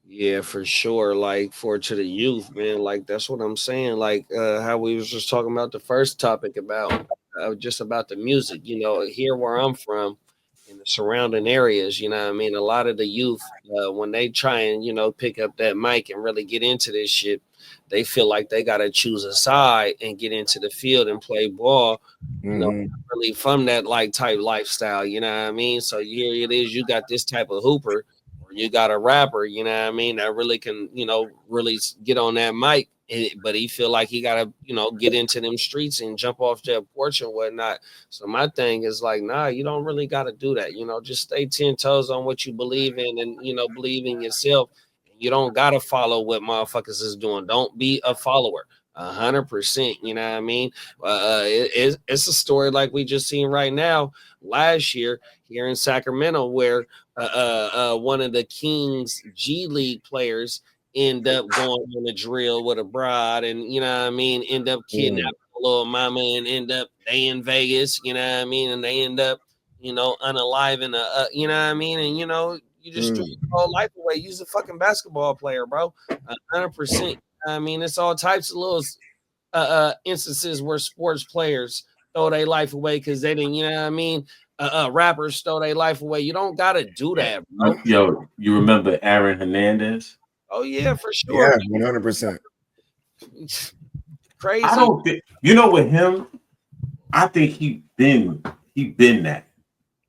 Yeah, for sure. Like to the youth, man. Like that's what I'm saying. Like how we was just talking about the first topic about just about the music. Here where I'm from, in the surrounding areas. You know what I mean? A lot of the youth, when they try and pick up that mic and really get into this shit, they feel like they got to choose a side and get into the field and play ball. Really from that type lifestyle. You know what I mean? So here it is. You got this type of hooper. You got a rapper, you know what I mean, that really can, really get on that mic, but he feel like he got to, get into them streets and jump off that porch and whatnot. So my thing is like, nah, you don't really got to do that. Just stay 10 toes on what you believe in and, believe in yourself. You don't got to follow what motherfuckers is doing. Don't be a follower. 100%, you know what I mean? It's a story like we just seen right now last year here in Sacramento where one of the Kings G League players end up going on a drill with a bride and end up kidnapping a little mama and end up they in Vegas, and they end up unaliving a you know what I mean, and you just threw your whole life away. You's a fucking basketball player, bro. 100%. I mean, it's all types of little instances where sports players throw their life away because they didn't, you know what I mean? Rappers throw their life away. You don't got to do that, bro. Yo, you remember Aaron Hernandez? Oh, yeah, for sure. Yeah, 100%. Crazy. I don't think, with him, I think he been that.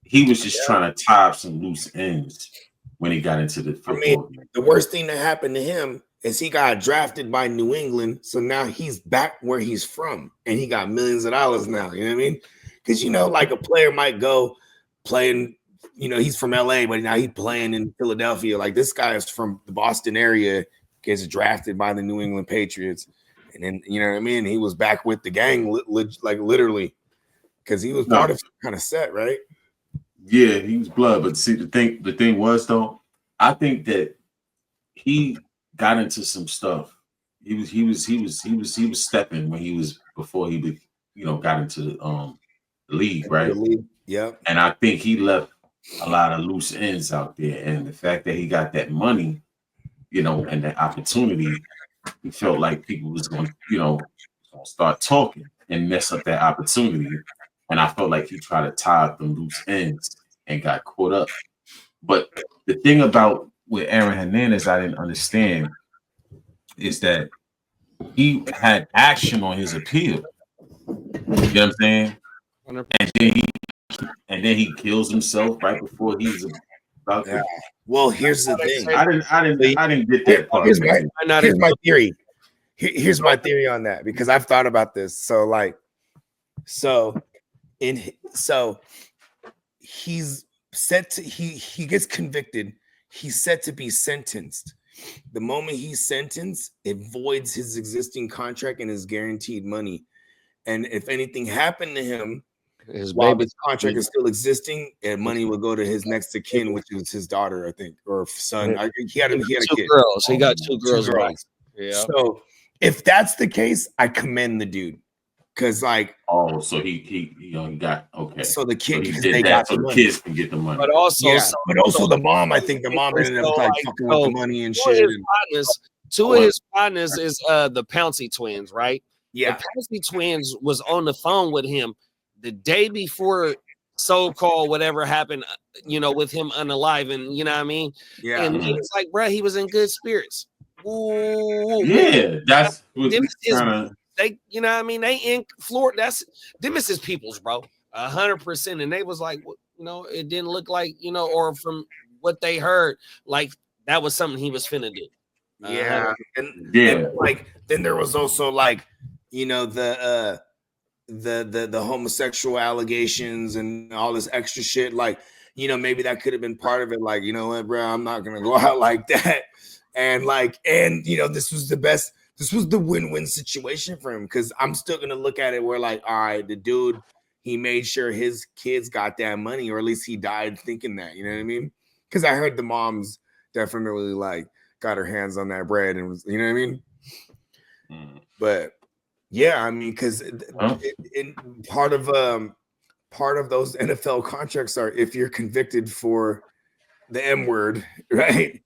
He was just trying to tie up some loose ends when he got into the football game. The worst thing that happened to him is he got drafted by New England, so now he's back where he's from, and he got millions of dollars now. You know what I mean? Because like a player might go playing, he's from LA, but now he's playing in Philadelphia. Like this guy is from the Boston area, gets drafted by the New England Patriots, and then you know what I mean. He was back with the gang, like literally, because he was part of kind of set, right? Yeah, he was blood, but see the thing was though, I think that he got into some stuff. He was stepping when he was before he got into the league, right? Yeah. And I think he left a lot of loose ends out there. And the fact that he got that money, and the opportunity, he felt like people was going to start talking and mess up that opportunity. And I felt like he tried to tie up them loose ends and got caught up. But the thing about with Aaron Hernandez, I didn't understand is that he had action on his appeal. You know what I'm saying? And then he and then he kills himself right before he's about to. Yeah. Well, here's the thing. I didn't get that part. Here's my theory. Here's my theory on that, because I've thought about this. So he's set to he gets convicted. He's set to be sentenced. The moment he's sentenced, it voids his existing contract and his guaranteed money. And if anything happened to him, while his contract is still existing, and money will go to his next of kin, which is his daughter, I think, or son. He had a kid. Girls. He got two girls. Yeah. So if that's the case, I commend the dude. Because so he got okay. So the kid, so they got so the kids can get the money. But also, the mom. I think the mom ended up fucking with the money and shit. Two of his partners is the Pouncey twins, right? Yeah, the Pouncey twins was on the phone with him the day before so-called whatever happened, with him unalive, and you know what I mean. Yeah, and he was like, bro, he was in good spirits. Ooh, yeah, that's what they, you know what I mean? They in Florida. Them is his peoples, bro. 100%. And they was like, it didn't look like, or from what they heard, like that was something he was finna do. Yeah. And then there was also the homosexual allegations and all this extra shit. Maybe that could have been part of it. Like, you know what, bro, I'm not gonna go out like that. And this was the best. This was the win-win situation for him, because I'm still gonna look at it where all right, the dude, he made sure his kids got that money, or at least he died thinking that. You know what I mean? Because I heard the moms definitely got her hands on that bread and was, you know what I mean? But yeah, I mean, because part of those NFL contracts are, if you're convicted for the M word, right,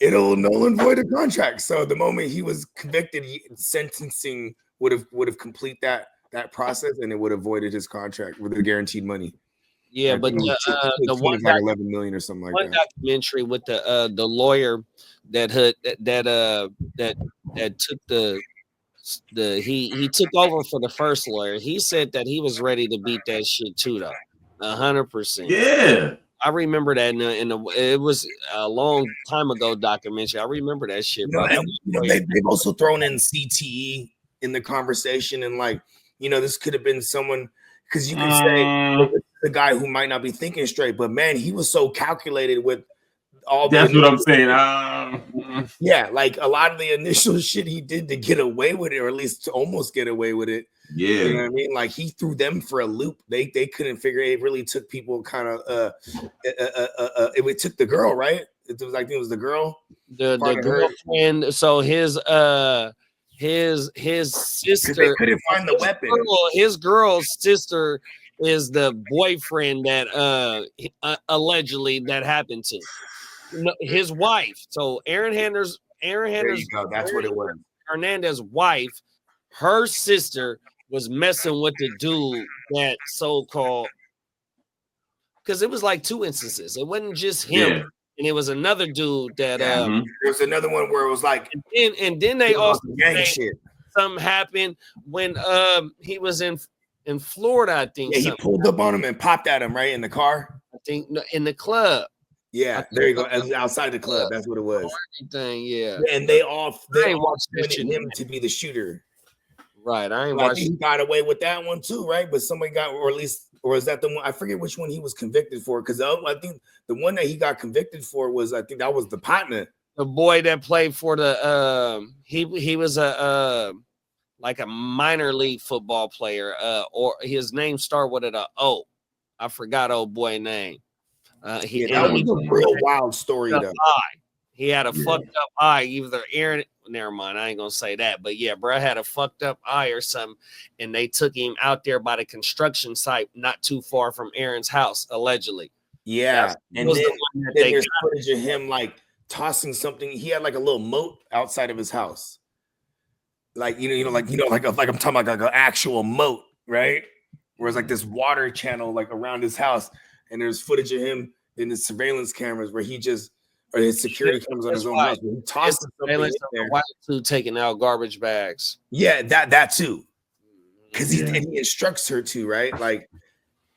it'll null and void a contract. So the moment he was convicted, sentencing would have complete that process, and it would have voided his contract with the guaranteed money. Yeah, but the one like 11 million or something like that. Documentary with the lawyer that took he took over for the first lawyer. He said that he was ready to beat that shit too, though. 100%. Yeah. I remember that it was a long time ago documentary. I remember that shit, bro. They've also thrown in CTE in the conversation, and this could have been someone, because you can say the guy who might not be thinking straight, but man, he was so calculated with all. That's what I'm saying. Yeah, a lot of the initial shit he did to get away with it, or at least to almost get away with it. Yeah, you know what I mean. He threw them for a loop. They couldn't figure it. It really took people kind of. It took the girl, right? It was the girl. The girlfriend. So his sister. They couldn't find the weapon. His girl's sister is the boyfriend that allegedly that happened to. His wife. So Aaron Hernandez. There you go. That's what it was. Hernandez's wife, her sister was messing with the dude that so-called, because it was two instances. It wasn't just him, and it was another dude that there was another one where it was and then they also gang shit. Something happened when he was in Florida, I think. Yeah, he pulled up on him and popped at him right in the car. I think in the club. Yeah, there you go. Outside the club, that's what it was. Yeah. And they wanted him to be the shooter. Right, I ain't watching. He got away with that one too, right? But somebody got, or is that the one? I forget which one he was convicted for. Because I think the one that he got convicted for was, I think that was the partner, the boy that played for the. He was a minor league football player. Or his name started with an O. I forgot old boy name. That was a real wild story though. He had a fucked up eye. Either Aaron, never mind, I ain't gonna say that, but yeah, bro had a fucked up eye or something, and they took him out there by the construction site, not too far from Aaron's house, allegedly. Yeah, and then there's footage of him tossing something. He had a little moat outside of his house, like I'm talking about an actual moat, right? Where it's this water channel around his house, and there's footage of him in the surveillance cameras where he just. Or his security cameras on his own house. He tossed something in there. White dude taking out garbage bags. Yeah, that too. Because he instructs her to, right?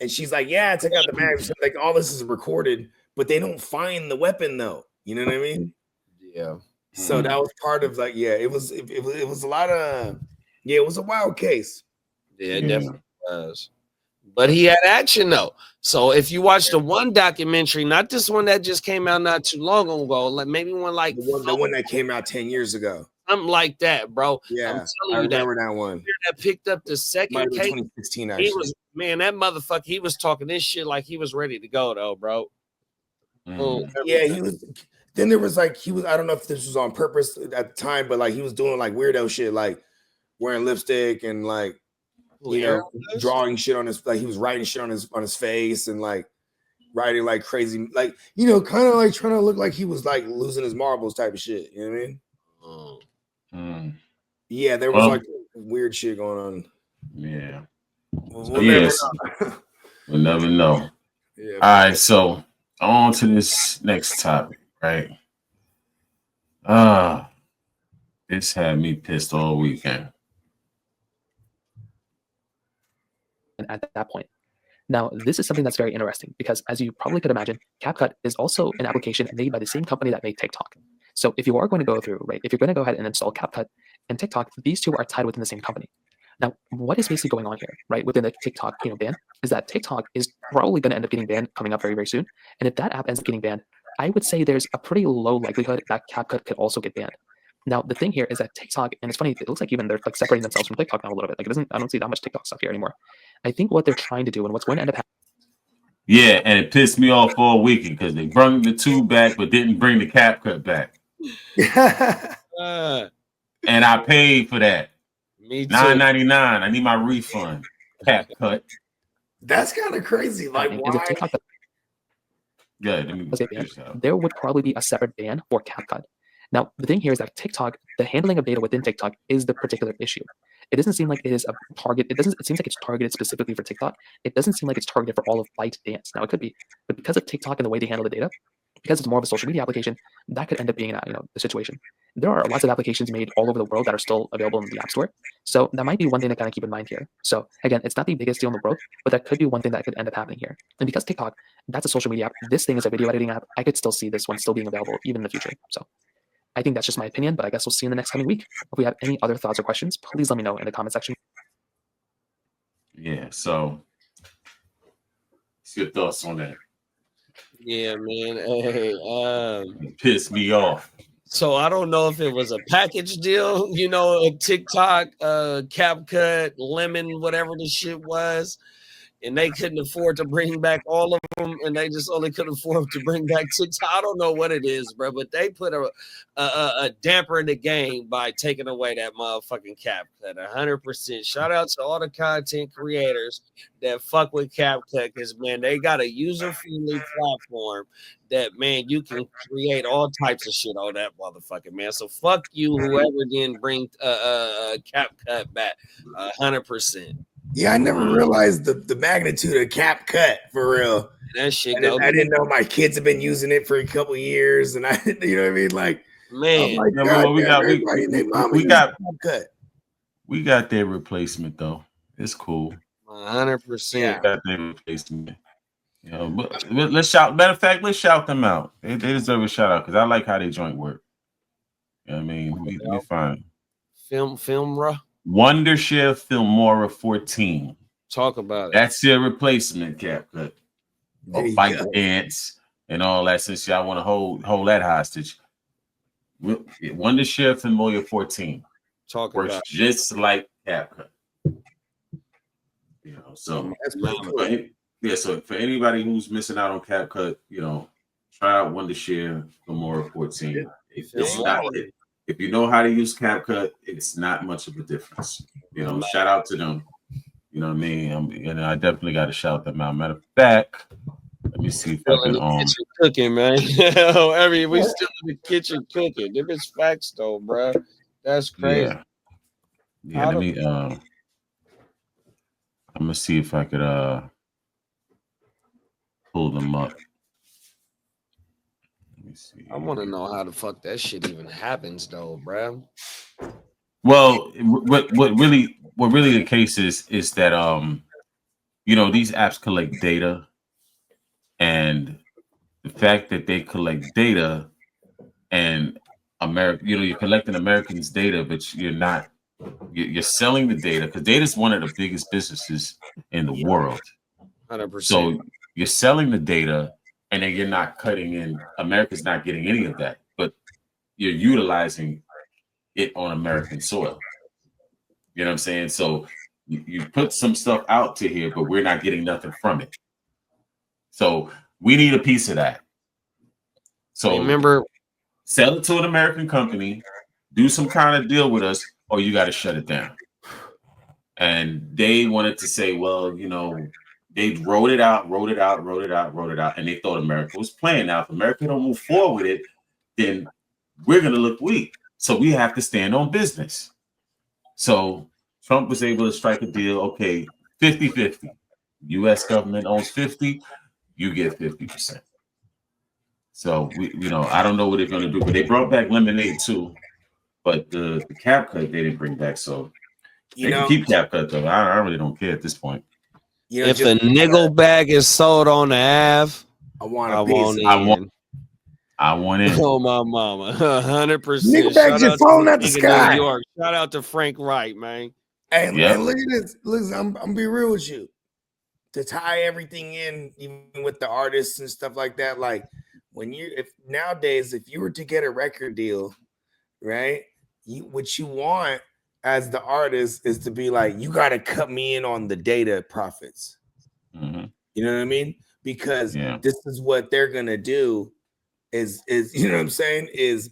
And she's like, yeah, take out the mag. So, like all this is recorded, but they don't find the weapon though. You know what I mean? Yeah. So that was part of like, yeah, it was a lot of, yeah, it was a wild case. Yeah, it definitely was. But he had action though. So if you watch the one documentary, not this one that just came out not too long ago, like maybe one like the one that came out 10 years ago. Something like that, bro. Yeah, I'm telling I you remember that one. That picked up the second case. 2016, actually. He was, man, that motherfucker, he was talking this shit like he was ready to go, though, bro. Yeah, he was. Then there was like, I don't know if this was on purpose at the time, but like he was doing like weirdo shit, like wearing lipstick and like, you know, drawing shit on his, like he was writing shit on his face and like writing like crazy, like, you know, kind of like trying to look like he was like losing his marbles type of shit. You know what I mean? Yeah, there was like weird shit going on. Yeah. We'll never know. We'll never know. Yeah. All right, so on to this next topic, right? This had me pissed all weekend. At that point. Now, this is something that's very interesting because, as you probably could imagine, CapCut is also an application made by the same company that made TikTok. So if you are going to go through, right, if you're going to go ahead and install CapCut and TikTok, these two are tied within the same company. Now, what is basically going on here, right, within the TikTok, ban, is that TikTok is probably going to end up getting banned coming up very, very soon. And if that app ends up getting banned, I would say there's a pretty low likelihood that CapCut could also get banned. Now, the thing here is that TikTok, and it's funny, it looks like even they're like separating themselves from TikTok now a little bit. Like I don't see that much TikTok stuff here anymore. I think what they're trying to do and what's going to end up happening. Yeah, and it pissed me off all weekend because they brought the two back but didn't bring the CapCut back. And I paid for that. Me too. $9.99. I need my refund. CapCut. That's kind of crazy. Like, why? Yeah, there would probably be a separate ban for CapCut. Now, the thing here is that TikTok, the handling of data within TikTok is the particular issue. It doesn't seem like it is a target. It seems like it's targeted specifically for TikTok. It doesn't seem like it's targeted for all of ByteDance. Now, it could be, but because of TikTok and the way they handle the data, because it's more of a social media application, that could end up being, the situation. There are lots of applications made all over the world that are still available in the App Store. So that might be one thing to kind of keep in mind here. So again, it's not the biggest deal in the world, but that could be one thing that could end up happening here. And because TikTok, that's a social media app, this thing is a video editing app, I could still see this one still being available even in the future. So I think that's just my opinion, but I guess we'll see in the next coming week. If we have any other thoughts or questions, please let me know in the comment section. Yeah, so what's your thoughts on that? Yeah, man. Hey, it pissed me off. So I don't know if it was a package deal, a TikTok, CapCut, Lemon, whatever the shit was, and they couldn't afford to bring back all of them, and they just only could afford to bring back TikTok. I don't know what it is, bro, but they put a damper in the game by taking away that motherfucking CapCut. 100%. Shout out to all the content creators that fuck with CapCut, because man, they got a user-friendly platform that, man, you can create all types of shit on that motherfucker, man. So fuck you, whoever didn't bring CapCut back. 100%. Yeah, I never realized the magnitude of CapCut for real. That shit I didn't know my kids have been using it for a couple years, and I, you know what I mean? Like, man, like, we got their replacement though. It's cool. 100%. Got their replacement. But let's shout. Matter of fact, let's shout them out. They deserve a shout out because I like how they joint work. You know what I mean, we fine. Filmora. Wondershare Filmora 14. Talk about it. That's your replacement, CapCut. ByteDance and all that. Since y'all want to hold that hostage, Wondershare Filmora 14 works about just like CapCut. So that's pretty cool. Yeah, so for anybody who's missing out on CapCut, try out Wondershare Filmora 14. If you know how to use CapCut, it's not much of a difference. Shout out to them. You know what I mean? And I definitely got to shout them out. Matter of fact, let me see if I can. Kitchen cooking, man. We still in the kitchen cooking. If it's facts though, bro, that's crazy. Yeah. Let me. I'm gonna see if I could pull them up. I want to know how the fuck that shit even happens, though, bro. Well, what really the case is that these apps collect data, and the fact that they collect data and America, you're collecting Americans' data, but you're selling the data, because data is one of the biggest businesses in the world. 100%. So you're selling the data, and then you're not cutting in. America's not getting any of that, but you're utilizing it on American soil. You know what I'm saying? So you put some stuff out to here, but we're not getting nothing from it. So we need a piece of that. So remember, sell it to an American company, do some kind of deal with us, or you got to shut it down. And they wanted to say, well, they wrote it out, and they thought America was playing. Now, if America don't move forward with it, then we're going to look weak. So we have to stand on business. So Trump was able to strike a deal. Okay, 50-50. U.S. government owns 50, you get 50%. So I don't know what they're going to do, but they brought back lemonade too. But the cap cut they didn't bring back, so they can keep cap cut though. I really don't care at this point. If the nickel bag is sold on the Ave, I want in. I want in. Oh my mama, 100%. Nickelback's just falling out the sky. New York. Shout out to Frank Wright, man. And look at this. Listen, I'm be real with you. To tie everything in, even with the artists and stuff like that, like if you were to get a record deal, right? What you want as the artist is to be like, you got to cut me in on the data profits. Mm-hmm. You know what I mean? Because this is what they're gonna do. Is you know what I'm saying? Is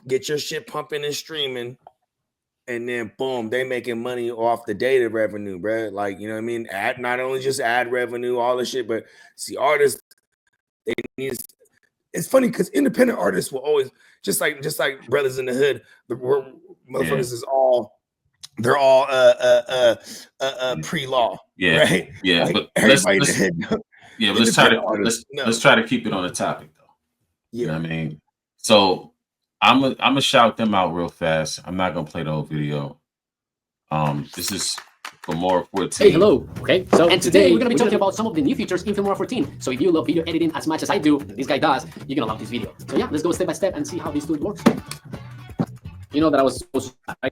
get your shit pumping and streaming, and then boom, they making money off the data revenue, bro. Like, you know what I mean? Not only just ad revenue, all this shit, but see, artists, they need. It's funny because independent artists will always just like Brothers in the Hood. The motherfuckers is all pre-law, right? Yeah, like but everybody let's try to keep it on the topic though. You know what I mean? So I'm gonna shout them out real fast. I'm not gonna play the whole video. This is Filmora 14. Hey, hello. Okay, so today we're gonna be talking about some of the new features in Filmora 14. So if you love video editing as much as I do, and this guy does, you're gonna love this video. So yeah, let's go step by step and see how this tool works. You know that I was supposed to.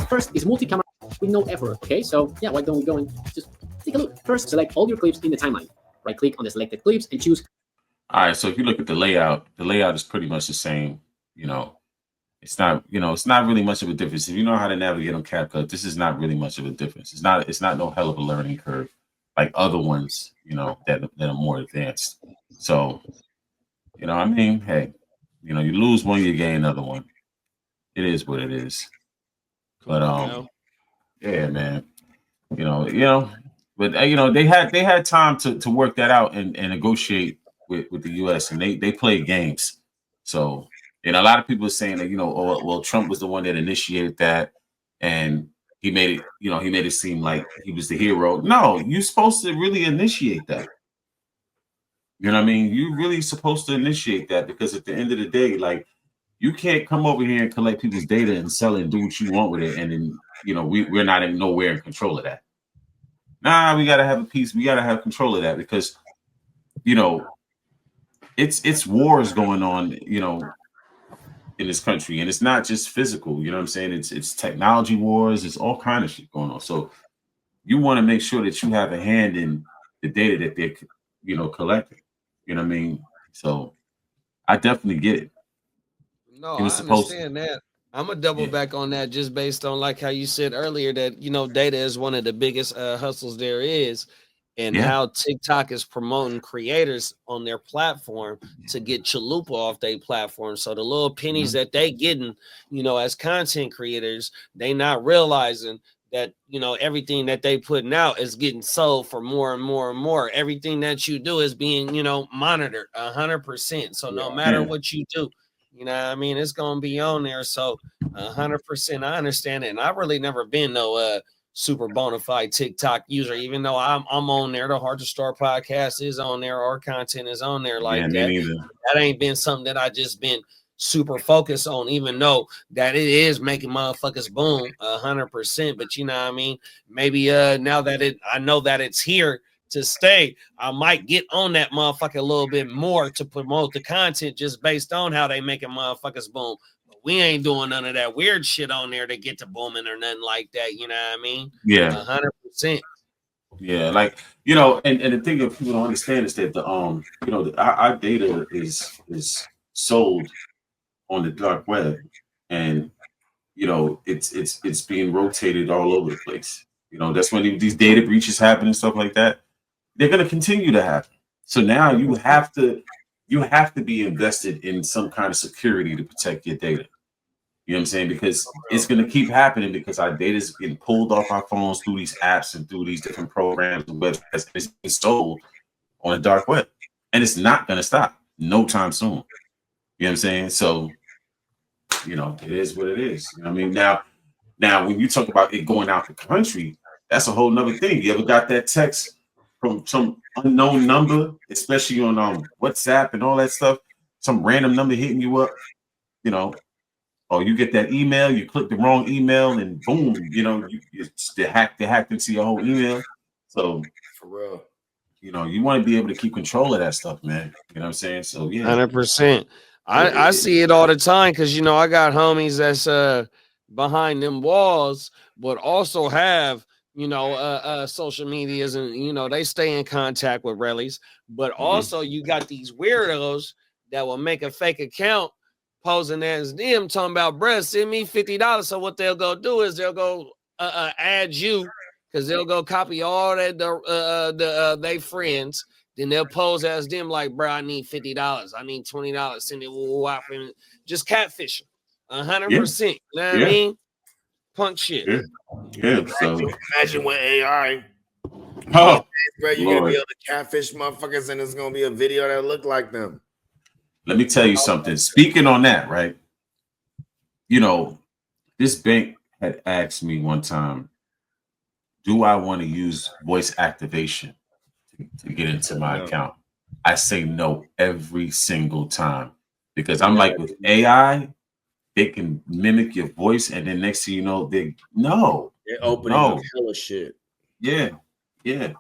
First is multi-camera with no effort. Okay, so yeah, why don't we go and just take a look? First, select all your clips in the timeline. Right click on the selected clips and choose. All right, so if you look at the layout is pretty much the same. It's not really much of a difference. If you know how to navigate on CapCut, this is not really much of a difference. It's not no hell of a learning curve like other ones, that are more advanced. So, I mean, hey, you lose one, you gain another one. It is what it is. But yeah, man. But they had time to work that out and negotiate with the US, and they played games. So, and a lot of people are saying that, Trump was the one that initiated that, and he made it seem like he was the hero. No, you're supposed to really initiate that. You know what I mean? You're really supposed to initiate that, because at the end of the day, like, you can't come over here and collect people's data and sell it and do what you want with it, and then we're not nowhere in control of that. Nah, we gotta have a piece. We gotta have control of that, because it's wars going on, in this country, and it's not just physical. You know what I'm saying? It's technology wars. It's all kind of shit going on. So you want to make sure that you have a hand in the data that they're collecting. You know what I mean? So I definitely get it. No, I understand that. I'm gonna double back on that, just based on like how you said earlier that data is one of the biggest hustles there is, and how TikTok is promoting creators on their platform to get chalupa off their platform. So the little pennies that they getting, as content creators, they not realizing that everything that they putting out is getting sold for more and more and more. Everything that you do is being monitored 100%. So no matter what you do, it's gonna be on there. So 100%, I understand it, and I really never been no super bona fide TikTok user, even though I'm on there. The Hard to Start podcast is on there. Our content is on there like that. That ain't been something that I just been super focused on, even though that it is making motherfuckers boom 100%. But you know what I mean? Maybe now that I know that it's here to stay, I might get on that motherfucker a little bit more to promote the content just based on how they making motherfuckers boom. But we ain't doing none of that weird shit on there to get to booming or nothing like that. You know what I mean? Yeah. 100%. Yeah, like, you know, and the thing that people don't understand is that you know, our data is sold on the dark web, and you know, it's being rotated all over the place. You know, that's when these data breaches happen and stuff like that. They're going to continue to happen. So now you have to be invested in some kind of security to protect your data. You know what I'm saying? Because it's going to keep happening, because our data is getting pulled off our phones through these apps and through these different programs and websites. It's being sold on the dark web, and it's not going to stop no time soon. You know what I'm saying? So, you know, it is what it is. You know what I mean? Now, when you talk about it going out the country, that's a whole nother thing. You ever got that text from some unknown number, especially on WhatsApp and all that stuff? Some random number hitting you up, you know, or you get that email, you click the wrong email, and boom, you know, they hacked into your whole email. So for real, you know, you want to be able to keep control of that stuff, man. You know what I'm saying? So yeah, 100%. I see it all the time, because you know I got homies that's behind them walls, but also have, you know, social medias, and you know they stay in contact with rallies. But also you got these weirdos that will make a fake account posing as them, talking about, bruh, send me $50. So what they'll go do is they'll go add you, because they'll go copy all that they friends. Then they'll pose as them like, bro, I need $50. I need $20. Send it. Just catfishing. 100%. You know what I mean? Punk shit. Yeah. So imagine with AI. Oh, bro, you're going to be able to catfish motherfuckers, and it's going to be a video that look like them. Let me tell you something. Speaking on that, right? You know, this bank had asked me one time, do I want to use voice activation to get into my account? I say no every single time, because I'm like, with AI, they can mimic your voice, and then next thing you know, they're opening up hella shit. Yeah. You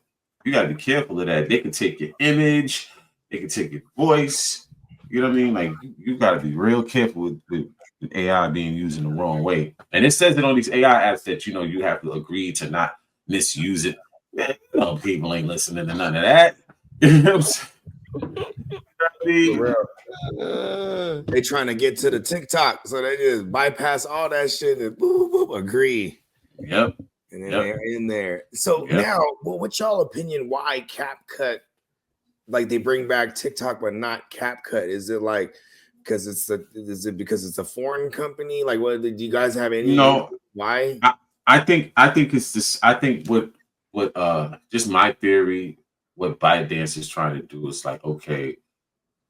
got to be careful of that. They can take your image, they can take your voice. You know what I mean? Like, you got to be real careful with AI being used in the wrong way. And it says that on these AI apps that, you know, you have to agree to not misuse it. Man, you know, people ain't listening to none of that. You know what I'm saying? They trying to get to the TikTok, so they just bypass all that shit and boop, boop, agree. Yep. And then they're in there. So now, well, what's y'all opinion? Why CapCut? Like, they bring back TikTok, but not CapCut. Is it like because it's a foreign company? Like, what do you guys have any? No. Why? I think it's this. I think what just my theory, what ByteDance is trying to do is like, okay,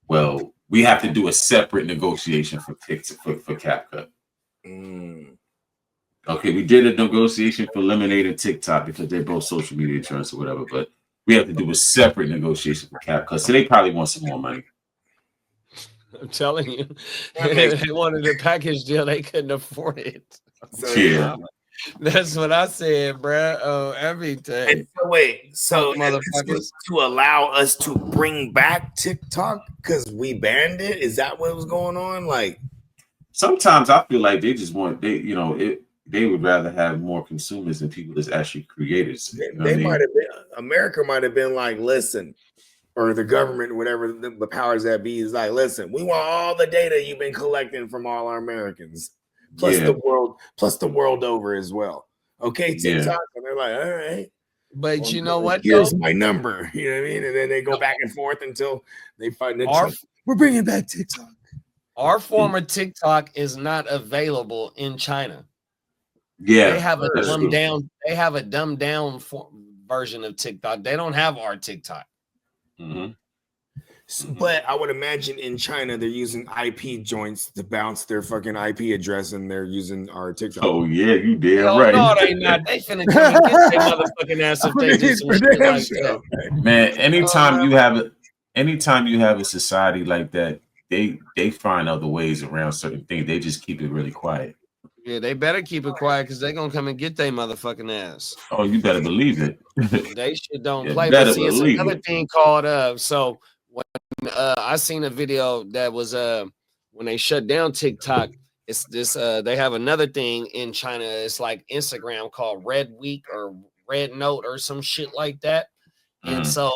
well, we have to do a separate negotiation for CapCut. Okay, we did a negotiation for Lemonade and TikTok because they're both social media giants or whatever, but we have to do a separate negotiation for CapCut. So they probably want some more money. I'm telling you, they wanted a package deal, they couldn't afford it. So, yeah, that's what I said, bro. Oh, everything. And so wait, so to allow us to bring back TikTok because we banned it? Is that what was going on? Like, sometimes I feel like they just want they would rather have more consumers than people that's actually creators. They might have been, America might have been like, listen, or the government, whatever the powers that be is like, listen, we want all the data you've been collecting from all our Americans, plus the world over as well. Okay, TikTok, and they're like, all right. But well, you know what? Here's my number. You know what I mean? And then they go back and forth until they find it. We're bringing back TikTok. Our former TikTok is not available in China. Yeah, they have a dumbed down. They have a dumbed down version of TikTok. They don't have our TikTok. But I would imagine in China they're using IP joints to bounce their fucking IP address, and they're using our TikTok. Oh yeah, you did right. No, they not. They finna come and get their motherfucking ass if they do some shit like that. Man, anytime you have a society like that, they find other ways around certain things. They just keep it really quiet. Yeah, they better keep it quiet because they're gonna come and get their motherfucking ass. Oh, you better believe it. They shit don't You play. But better see, it's believe another it. thing called so when I seen a video that was when they shut down TikTok, it's this they have another thing in China. It's like Instagram called Red Week or Red Note or some shit like that. And so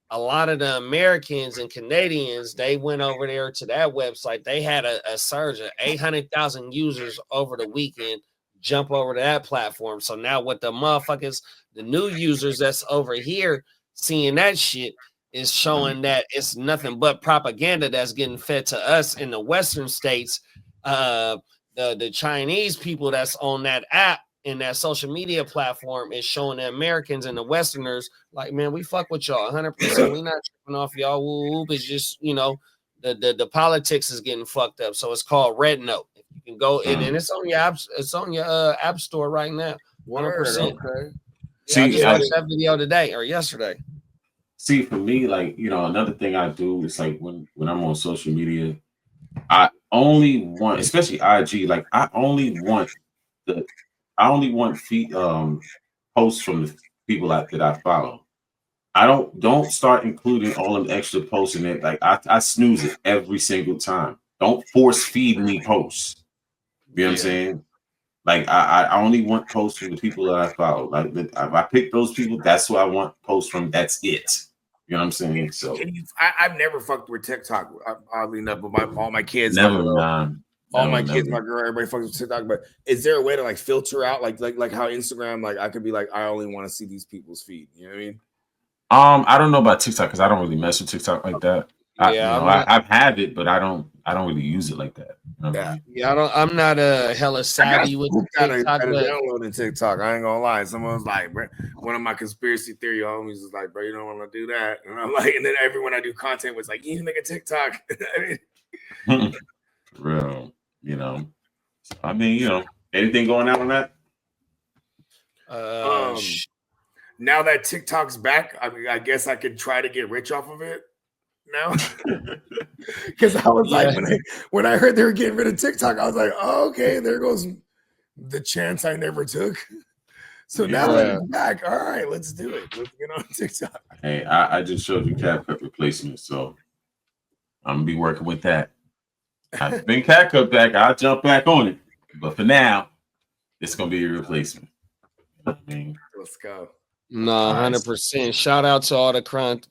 a lot of the Americans and Canadians, they went over there to that website. They had a surge of 800,000 users over the weekend jump over to that platform. So now what the motherfuckers, the new users that's over here seeing that shit is showing that it's nothing but propaganda that's getting fed to us in the Western states. The Chinese people that's on that app in that social media platform is showing the Americans and the Westerners like, man, we fuck with y'all 100%. We not tripping off y'all. Whoop. It's just, you know, the politics is getting fucked up. So it's called Red Note. If you can go and it's on your apps, it's on your app store right now. 100%. Okay. Yeah, I just watched that video today or yesterday. See, for me, like, you know, another thing I do is like when I'm on social media, I only want, especially IG, like I only want posts from the people that I follow. I don't start including all them extra posts in it. Like I snooze it every single time. Don't force feed me posts. You know what I'm saying? Like I only want posts from the people that I follow. Like if I pick those people, that's who I want posts from. That's it. You know what I'm saying? So I've never fucked with TikTok. Oddly enough, but all my kids, never, all my kids, my girl, everybody fucks with TikTok. But is there a way to like filter out like how Instagram, like I could be like, I only want to see these people's feed. You know what I mean? I don't know about TikTok because I don't really mess with TikTok like that. I've had it, but I don't really use it like that. You know what I mean? Yeah, I'm not hella savvy with TikTok. Downloading TikTok. I ain't gonna lie. Someone was like, bro, one of my conspiracy theory homies was like, bro, you don't want to do that. And I'm like, and then everyone I do content was like, you need to make a TikTok. I mean, real, you know. I mean, you know, anything going out on that? Now that TikTok's back, I mean, I guess I could try to get rich off of it now. Because I was like, when I heard they were getting rid of TikTok, I was like, oh, okay, there goes the chance I never took. So now that it's back, all right, let's do it. Let's get on TikTok. Hey, I just showed you CapCut replacement, so I'm gonna be working with that. I've been CapCut back, I'll jump back on it. But for now, it's gonna be a replacement. You know what I mean? Let's go. No, 100%. Shout out to all the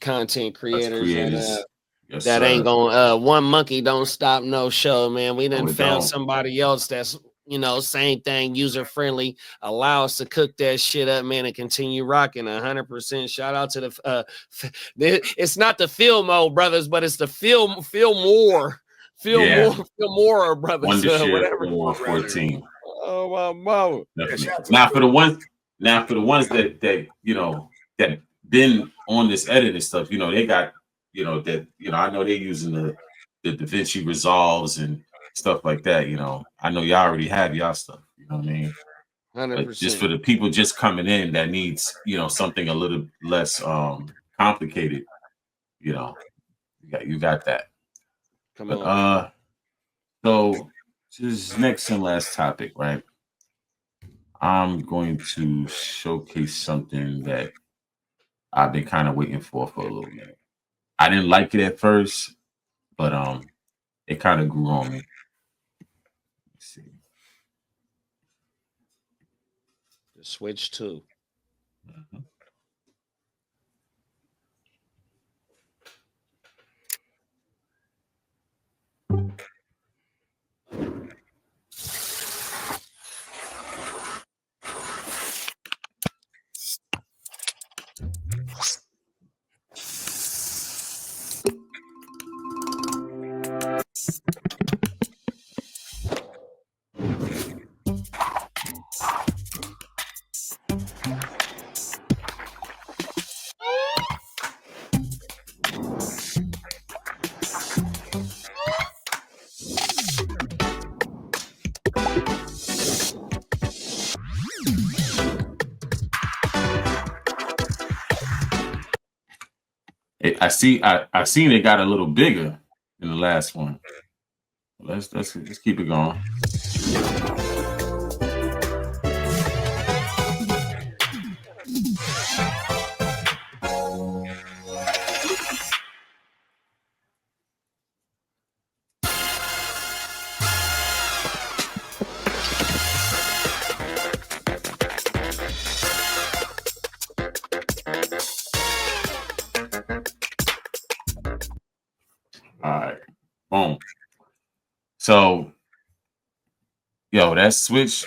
content creators. Yes, that sir. ain't gonna one monkey don't stop no show, man. We done found somebody else that's, you know, same thing, user friendly, allow us to cook that shit up, man, and continue rocking 100%. Shout out to the it's not the Feel Mo brothers, but it's the Feel More brothers. Whatever. More 14. Oh my mama. Now for the ones that you know that been on this editing stuff, you know, they got, you know, that, you know, I know they're using the DaVinci Resolves and stuff like that. You know, I know y'all already have y'all stuff. You know what I mean? 100%. But just for the people just coming in that needs, you know, something a little less complicated, you know, you got that. Come on. So this next and last topic, right? I'm going to showcase something that I've been kind of waiting for a little minute. I didn't like it at first, but it kind of grew on me. Let's see. The Switch 2. Mm-hmm. I seen it got a little bigger. You know in the last one. Let's keep it going. All right, boom. So, yo, that Switch,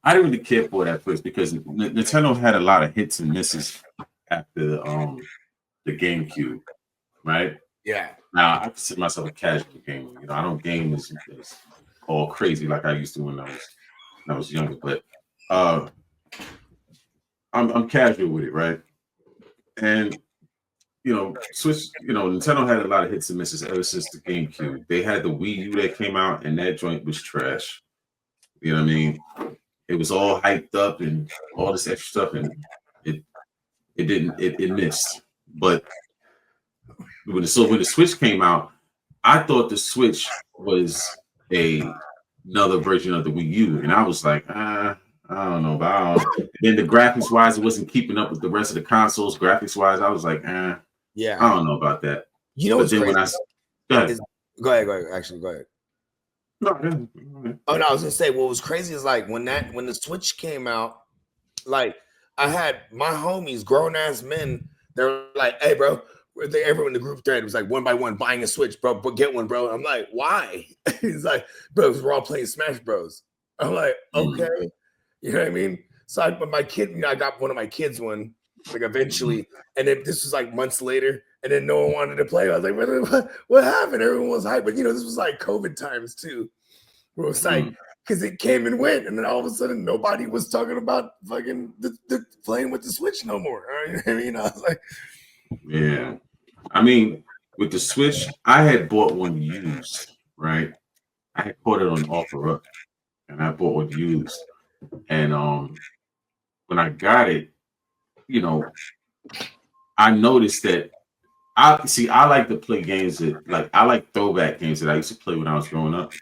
I didn't really care for that first because Nintendo had a lot of hits and misses after the GameCube, right? Yeah. Now I consider myself a casual gamer. You know, I don't game as all crazy like I used to when I was younger, but I'm casual with it, right? And you know, Switch, you know, Nintendo had a lot of hits and misses ever since the GameCube. They had the Wii U that came out, and that joint was trash. You know what I mean? It was all hyped up and all this extra stuff, and it missed. But when the Switch came out, I thought the Switch was another version of the Wii U, and I was like, I don't know about. Then the graphics wise, it wasn't keeping up with the rest of the consoles. Graphics wise, I was like, Yeah. I don't know about that. You know But what's then crazy? go ahead. Go ahead. Actually, go ahead. No, go ahead. Oh no, I was gonna say what was crazy is like when the Switch came out, like I had my homies, grown ass men, they're like, "Hey, bro," everyone in the group thread was like one by one buying a Switch, bro, but get one, bro. I'm like, why? He's like, bro, because we're all playing Smash Bros. I'm like, okay, you know what I mean? So but my kid, you know, I got one of my kids one, like eventually, and then this was like months later, and then no one wanted to play. I was like, what happened? Everyone was hyped, but you know, this was like COVID times too. Where it was like, because it came and went, and then all of a sudden nobody was talking about fucking the playing with the Switch no more. You know what I mean? I was like, yeah. I mean, with the Switch, I had bought one used, right? I had bought it on OfferUp, and I bought one used. And when I got it, you know, I noticed that I like to play games that I like throwback games that I used to play when I was growing up.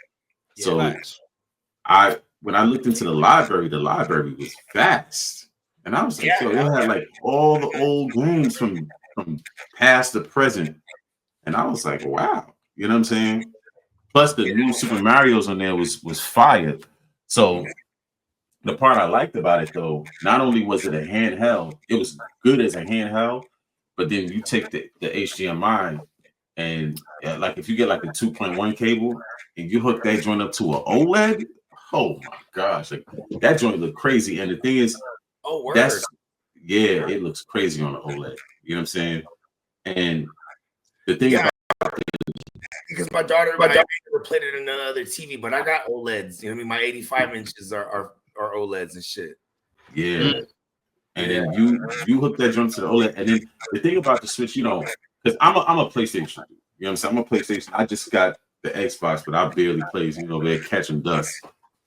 So when I looked into the library was vast. And I was like, yo, they had like all the old games from past to present. And I was like, wow, you know what I'm saying? Plus the new Super Mario's on there was fire. So the part I liked about it though, not only was it a handheld, it was good as a handheld, but then you take the HDMI and like if you get like a 2.1 cable and you hook that joint up to an OLED, oh my gosh, like that joint looked crazy. And the thing is, it looks crazy on the OLED. You know what I'm saying? And the thing about because my daughter never played it in another TV, but I got OLEDs. You know what I mean? My 85 inches are OLEDs and shit. Yeah. And then you hook that joint to the OLED. And then the thing about the Switch, you know, because I'm a PlayStation. You know what I'm saying? I'm a PlayStation. I just got the Xbox, but I barely play. You know, they're catching dust.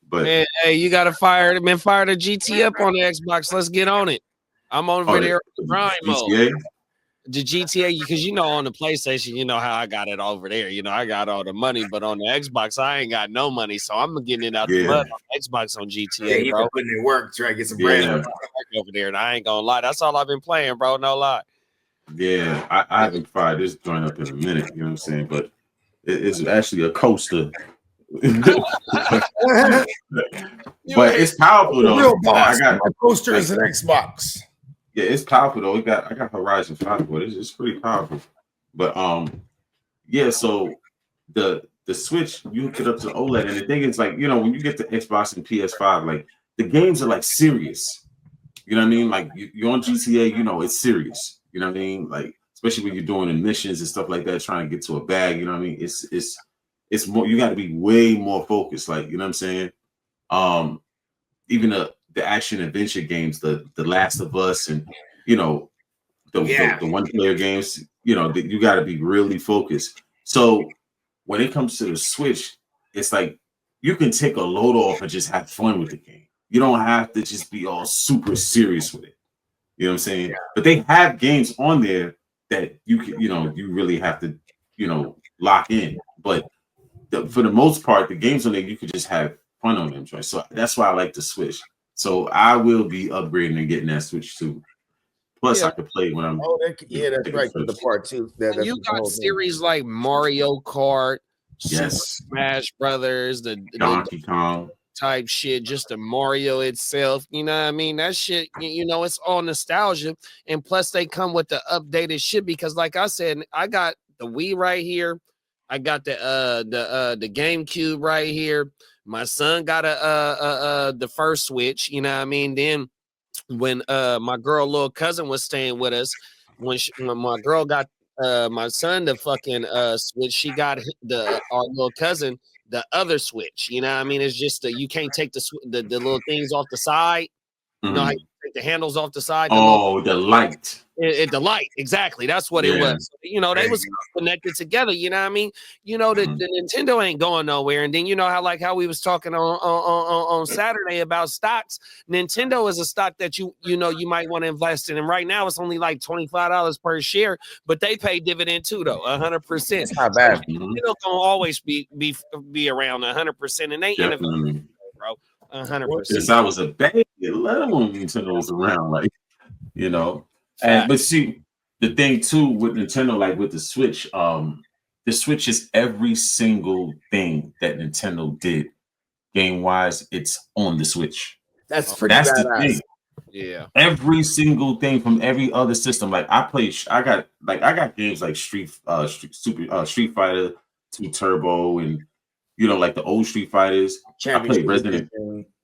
But man, hey, you gotta fire the GT up on the Xbox. Let's get on it. I'm over there grind mode. The GTA, because you know on the PlayStation, you know how I got it over there. You know, I got all the money, but on the Xbox, I ain't got no money. So I'm getting it out the mud on Xbox on GTA, bro. Putting in work, try to get some bread over there. And I ain't gonna lie, that's all I've been playing, bro. No lie. Yeah, I haven't fired this joint up in a minute, you know what I'm saying? But it's actually a coaster. But it's powerful though. Real boss. I got my coaster is an Xbox. Yeah, it's powerful though. I got Horizon 5, but it's pretty powerful. But yeah, so the Switch, you hook it up to the OLED, and the thing is, like, you know, when you get the Xbox and PS5, like the games are like serious. You know what I mean? Like you're on GTA, you know, it's serious. You know what I mean? Like, especially when you're doing missions and stuff like that, trying to get to a bag, you know what I mean? It's more, you got to be way more focused, like, you know what I'm saying? Even the action adventure games, the Last of Us, and you know, the one player games, you know, you got to be really focused. So when it comes to the Switch, it's like you can take a load off and just have fun with the game. You don't have to just be all super serious with it. You know what I'm saying? But they have games on there that you can, you know, you really have to lock in. But for the most part, the games on there, you could just have fun on them. So that's why I like the Switch. So I will be upgrading and getting that Switch too. Plus, I could play when I'm. That's right. For the part two. That's you got series like Mario Kart, Super Smash Brothers, the Donkey Kong type shit, just the Mario itself. You know what I mean? That shit, it's all nostalgia. And plus, they come with the updated shit because, like I said, I got the Wii right here. I got the GameCube right here. My son got the first Switch. You know what I mean? Then when my girl little cousin was staying with us, when my girl got my son the fucking Switch, she got our little cousin the other Switch. You know what I mean? It's just you can't take the little things off the side. You know how you take the handles off the side? The light. The light, exactly. That's what it was. They was connected together. You know what I mean? The Nintendo ain't going nowhere. And then how we was talking on Saturday about stocks. Nintendo is a stock that you might want to invest in. And right now it's only like $25 per share, but they pay dividend too, though, 100%. It's not bad. Nintendo's gonna always be around 100%, and they Definitely, bro. 100%. Since I was a baby, let alone Nintendo was around, but see, the thing too with Nintendo, like with the Switch is every single thing that Nintendo did game wise, it's on the Switch. That's badass. The thing. Yeah, every single thing from every other system. Like I got games like Street Fighter 2 Turbo, and like the old Street Fighters. I played Resident.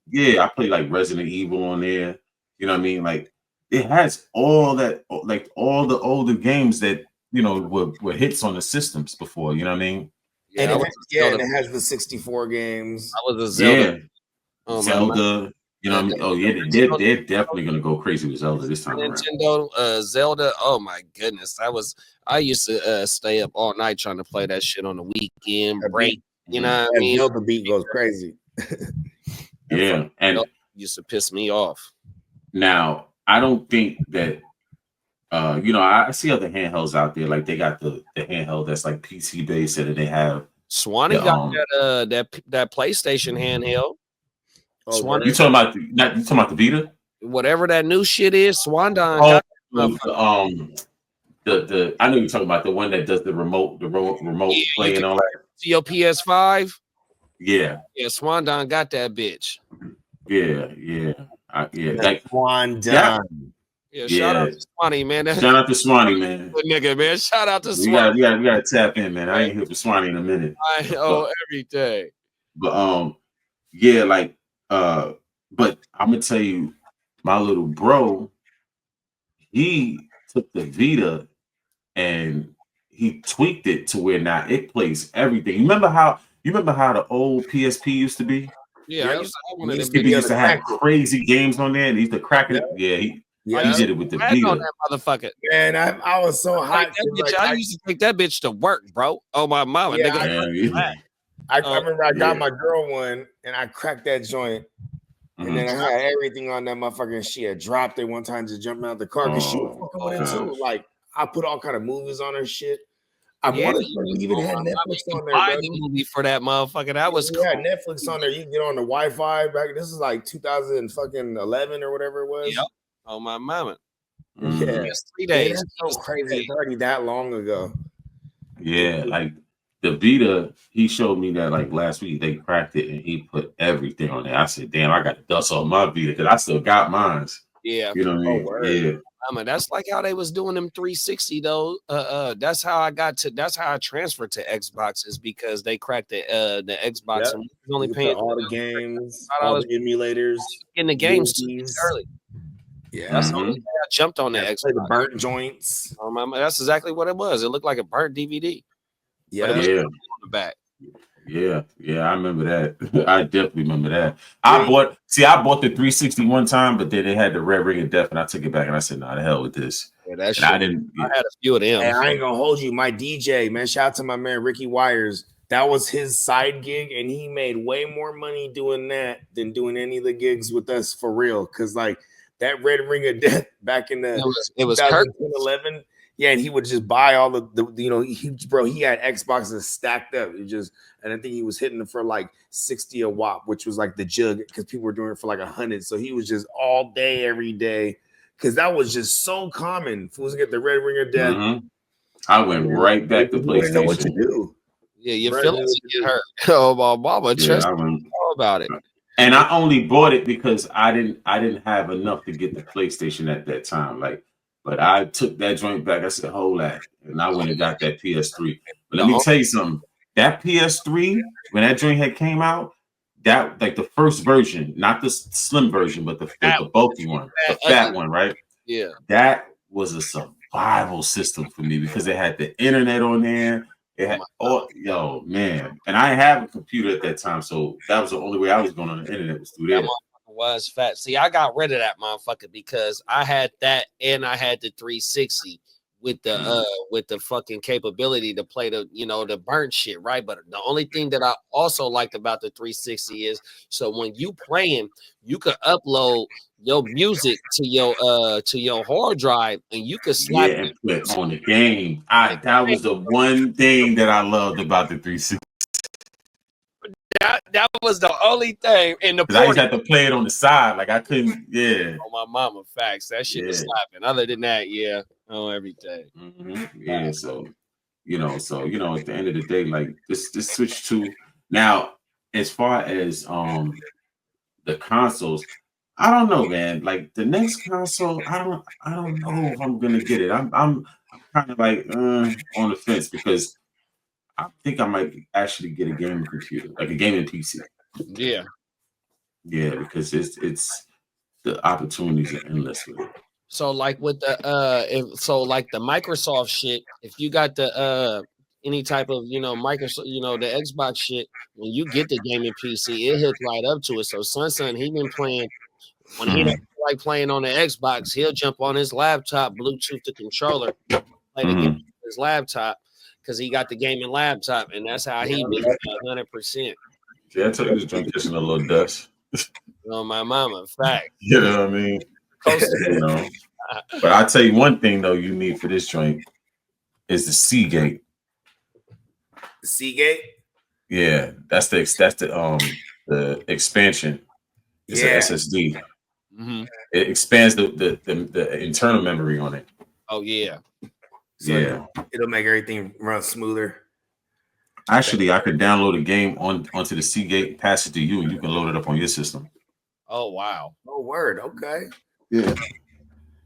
Yeah, I played like Resident Evil on there. You know what I mean? Like it has all that, like all the older games that were hits on the systems before. You know what I mean? Yeah, and it has the 64 games. I was a Zelda. Yeah. Zelda. You know what I mean? Oh yeah, they're definitely gonna go crazy with Zelda this time around. Nintendo, Zelda. Oh my goodness, I used to stay up all night trying to play that shit on the weekend break. You know what I mean? Zelda beat goes crazy. Yeah, and used to piss me off. Now I don't think that I see other handhelds out there, like they got the handheld that's like PC based, and they have Swanee got that PlayStation handheld. Swan, you talking about the Vita? Whatever that new shit is, Swandon got the I know you're talking about the one that does the remote play and all that. Your PS5. Yeah, Swandon got that bitch. Swandon. Yeah, shout out to Swanee, man. Shout out to Swanee, man. Good nigga, man. Shout out to Swanee. We gotta tap in, man. I ain't here for Swanee in a minute. Every day. But but I'm gonna tell you, my little bro, he took the Vita and he tweaked it to where now it plays everything. You remember how the old PSP used to be? Yeah, I used to have one of them. He used to have crazy games on there, and he used to crack it. Yeah, he did it with the Vita. On that motherfucker. Man, I was so hot. I used to take that bitch to work, bro. Oh my mama, nigga. I remember I got my girl one, and I cracked that joint. And then I had everything on that motherfucker, and she had dropped it one time just jumping out the car because she was fucking with it too. Like I put all kind of movies on her shit. I wanted to even had Netflix on there. Buy the movie for that motherfucker. That was cool. Netflix on there. You can get on the Wi-Fi back. This is like 2011 or whatever it was. Yep. Oh my mama. Yeah, 3 days. That's so crazy. It's already that long ago. Yeah, like the Vita, he showed me that like last week. They cracked it and he put everything on there. I said, "Damn, I got to dust off my Vita because I still got mine." Yeah, you know what I mean. Yeah. I mean, that's like how they was doing them 360 though. That's how I transferred to Xbox is because they cracked the Xbox. Yep. And only paying all the games, all the emulators in the games early. Yeah, that's I jumped on the Xbox. The burnt joints. That's exactly what it was. It looked like a burnt DVD. Yeah, on the back. Yeah, I remember that. I definitely remember that. I bought the 360 one time, but then they had the Red Ring of Death, and I took it back and I said, "Nah, the hell with this." Yeah, that shit. I had a few of them. Hey, I ain't gonna hold you. My DJ, man, shout out to my man Ricky Wires. That was his side gig, and he made way more money doing that than doing any of the gigs with us for real. Cause like that Red Ring of Death back in the it was 2011. Yeah, and he would just buy all the he had Xboxes stacked up. And I think he was hitting them for like 60 a wop, which was like the jug because people were doing it for like 100. So he was just all day, every day, because that was just so common. Fools get the red ring of death. Mm-hmm. I went right back to PlayStation. You didn't know what to do. Yeah, your feelings get hurt. Oh, my mama, trust me all about it. And I only bought it because I didn't have enough to get the PlayStation at that time. Like, but I took that joint back. I said, hold that. And I went and got that PS3. But let me tell you something. That PS3, when that joint had came out, that like the first version, not the slim version, but the bulky one, the fat one, right? Yeah. That was a survival system for me because it had the internet on there. It had yo, man. And I didn't have a computer at that time, so that was the only way I was going on the internet was through there. That motherfucker was fat. See, I got rid of that motherfucker because I had that and I had the 360 with the fucking capability to play the burnt shit, right? But the only thing that I also liked about the 360 is so when you playing, you could upload your music to your hard drive and you could slap and put on the game. That was the one thing that I loved about the 360. That was the only thing in the I used to have to play it on the side. Like I couldn't, on my mama facts. That shit was slapping. Other than that, everything. Mm-hmm. Yeah, so at the end of the day, like this switch to now as far as the consoles, I don't know, man. Like the next console, I don't know if I'm gonna get it. I'm kind of like on the fence because I think I might actually get a gaming computer, like a gaming PC. Yeah. Yeah, because it's the opportunities are endless with it. So like with the like the Microsoft shit, if you got the any type of Microsoft, the Xbox shit, when you get the gaming PC, it hooks right up to it. So son, he been playing when he don't like playing on the Xbox, he'll jump on his laptop, Bluetooth the controller, play the game on his laptop because he got the gaming laptop, and that's how he be 100%. Yeah, I told you this drink catching a little dust. My mama, fact. You know what I mean? But I'll tell you one thing though you need for this joint is the Seagate. Seagate? Yeah, that's the expansion. It's an SSD. Mm-hmm. It expands the internal memory on it. Oh yeah. So it'll make everything run smoother. Actually, I could download a game onto the Seagate, pass it to you, and you can load it up on your system. Oh wow. Oh word. Okay. Yeah.